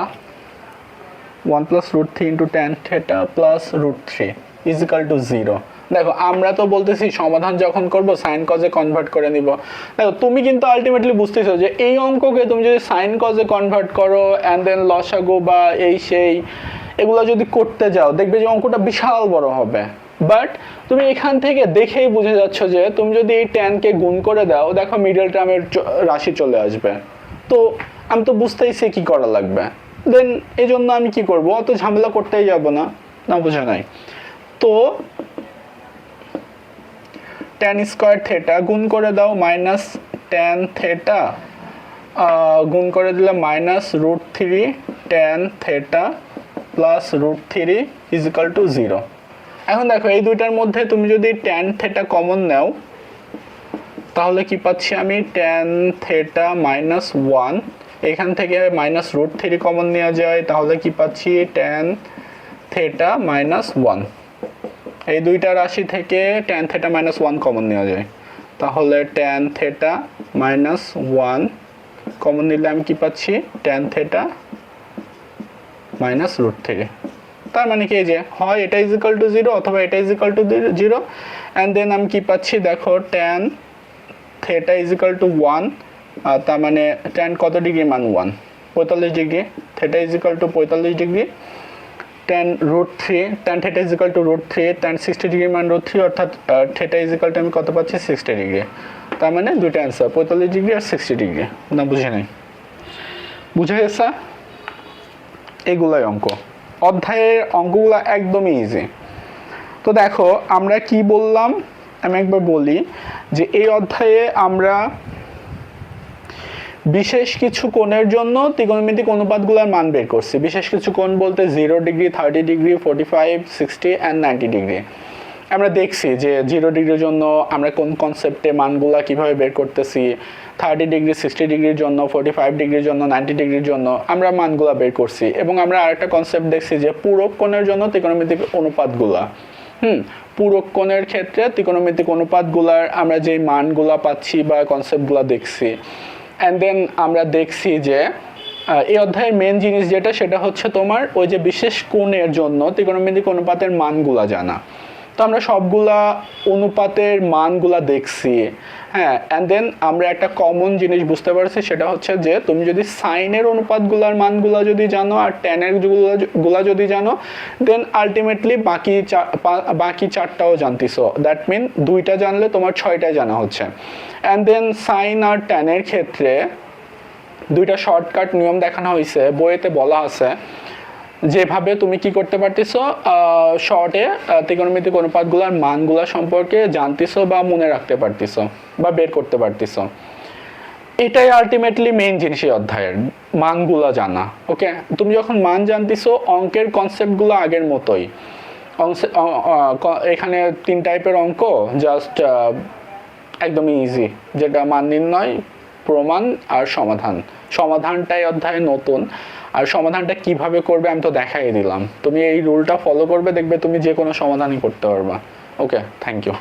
1 plus root 3 into tan theta plus root 3 is equal to 0। দেখো আমরা তো বলতেছি সমাধান যখন করব সাইন কজে কনভার্ট করে নিব। দেখো তুমি কিন্তু আলটিমেটলি বুঝতেছো যে এই অঙ্ককে তুমি যদি সাইন কজে কনভার্ট করো অ্যান্ড দেন লসাগু বা এই সেই এগুলো যদি করতে যাও, দেখবে যে অঙ্কটা বিশাল বড় হবে। বাট তুমি এখান থেকে দেখেই বুঝে যাচ্ছ যে তুমি যদি এই ট্যানকে গুণ করে দাও, দেখো মিডল টার্মের রাশি চলে আসবে। তো আমি তো বুঝতেইছি কি করা লাগবে, দেন এই জন্য আমি কি করব, অত ঝামেলা করতেই যাব না। না বুঝে নাই? তো ট্যান স্কোয়ার থেটা গুণ করে দাও মাইনাস ট্যান থেটা, গুণ করে দিলে minus root 3 tan theta plus root 3 is equal to 0। এখন দেখো এই দুইটার মধ্যে তুমি যদি ট্যান থেটা কমন নাও, তাহলে কি পাচ্ছি আমি, ট্যান থেটা মাইনাস 1, এখান থেকে মাইনাস রুট 3 কমন নেওয়া যায়, তাহলে কি পাচ্ছি, ট্যান থেটা মাইনাস 1। এই দুইটা রাশি থেকে ট্যান থেটা মাইনাস 1 কমন নেওয়া যায়, তাহলে ট্যান থেটা মাইনাস 1 কমন নিলে আমি কি পাচ্ছি, ট্যান থেটা মাইনাস রুট 3। তার মানে কি, যে হয় এটা ইজিক্যাল টু 0 অথবা এটা ইজিক্যাল টু 0, অ্যান্ড দেন আমি কি পাচ্ছি, দেখো ট্যান থেটা ইজিক্যাল টু 1, তার মানে ট্যান কত ডিগ্রি মান 1, 45 degree, theta is equal to 45 degree, tan root 3, tan theta is equal to root 3, tan 60 degree মান রুট 3, অর্থাৎ থেটা ইজিক্যাল টু আমি কত পাচ্ছি, 60 ডিগ্রি। তার মানে দুইটা অ্যান্সার 45 ডিগ্রি আর 60 ডিগ্রি। না বুঝে নাই? বুঝে গেছে? এগুলাই অঙ্ক, অধ্যায়ের অঙ্কগুলো একদমই ইজি। তো দেখো আমরা কি বললাম, আমি একবার বলি, যে এই অধ্যায়ে আমরা বিশেষ কিছু কোণের জন্য ত্রিকোণমিতিক অনুপাতগুলোর মান বের করছি। বিশেষ কিছু কোণ বলতে 0 ডিগ্রি, 30 ডিগ্রি, 45, 60 অ্যান্ড 90 ডিগ্রি। আমরা দেখছি যে 0 ডিগ্রির জন্য আমরা কোন কনসেপ্টে মানগুলা কিভাবে বের করতেছি, 30 ডিগ্রি 60 ডিগ্রির জন্য, 45 ডিগ্রির জন্য, 90 ডিগ্রির জন্য আমরা মানগুলা বের করছি। এবং আমরা আরেকটা কনসেপ্ট দেখছি যে পূরক কোণের জন্য ত্রিকোণমিতিক অনুপাতগুলা, পূরক কোণের ক্ষেত্রে ত্রিকোণমিতিক অনুপাতগুলার আমরা যে মানগুলা পাচ্ছি বা কনসেপ্টগুলা দেখছি। অ্যান্ড দেন আমরা দেখছি যে এই অধ্যায়ের মেন জিনিস যেটা, সেটা হচ্ছে তোমার ওই যে বিশেষ কোণের জন্য ত্রিকোণমিতিক অনুপাতের মানগুলা জানা। তো আমরা সবগুলা অনুপাতের মানগুলা দেখছি, হ্যাঁ। অ্যান্ড দেন আমরা একটা কমন জিনিস বুঝতে পারছি, সেটা হচ্ছে যে তুমি যদি সাইনের অনুপাতগুলার মানগুলা যদি জানো আর ট্যানের গুলা যদি জানো, দেন আলটিমেটলি বাকি চারটাও জানতিছো। দ্যাট মিন দুইটা জানলে তোমার 6টাই জানা হচ্ছে। অ্যান্ড দেন সাইন আর ট্যানের ক্ষেত্রে দুইটা শর্টকাট নিয়ম দেখানো হয়েছে, বইয়েতে বলা আছে যেভাবে তুমি কি করতে পারতেছো, শর্টে ত্রিকোণমিতিক অনুপাতগুলোর মানগুলা সম্পর্কে জানতেছো বা মনে রাখতে পারতেছো বা বের করতে পারতেছো। এটাই আলটিমেটলি মেইন জিনিস এই অধ্যায়ের, মানগুলা জানা। ওকে, তুমি যখন মান জানতেছো, অঙ্কের কনসেপ্টগুলো আগের মতোই। এখানে 3 টাইপের অঙ্ক, জাস্ট একদমই ইজি, যেটা মান নির্ণয়, প্রমাণ আর সমাধান। সমাধানটাই অধ্যায়ে নতুন, আর সমাধানটা কিভাবে করবে আমি তো দেখাই দিলাম, তুমি এই রুলটা ফলো করবে, দেখবে তুমি যে কোনো সমাধানই করতে পারবা। ওকে, থ্যাংক ইউ।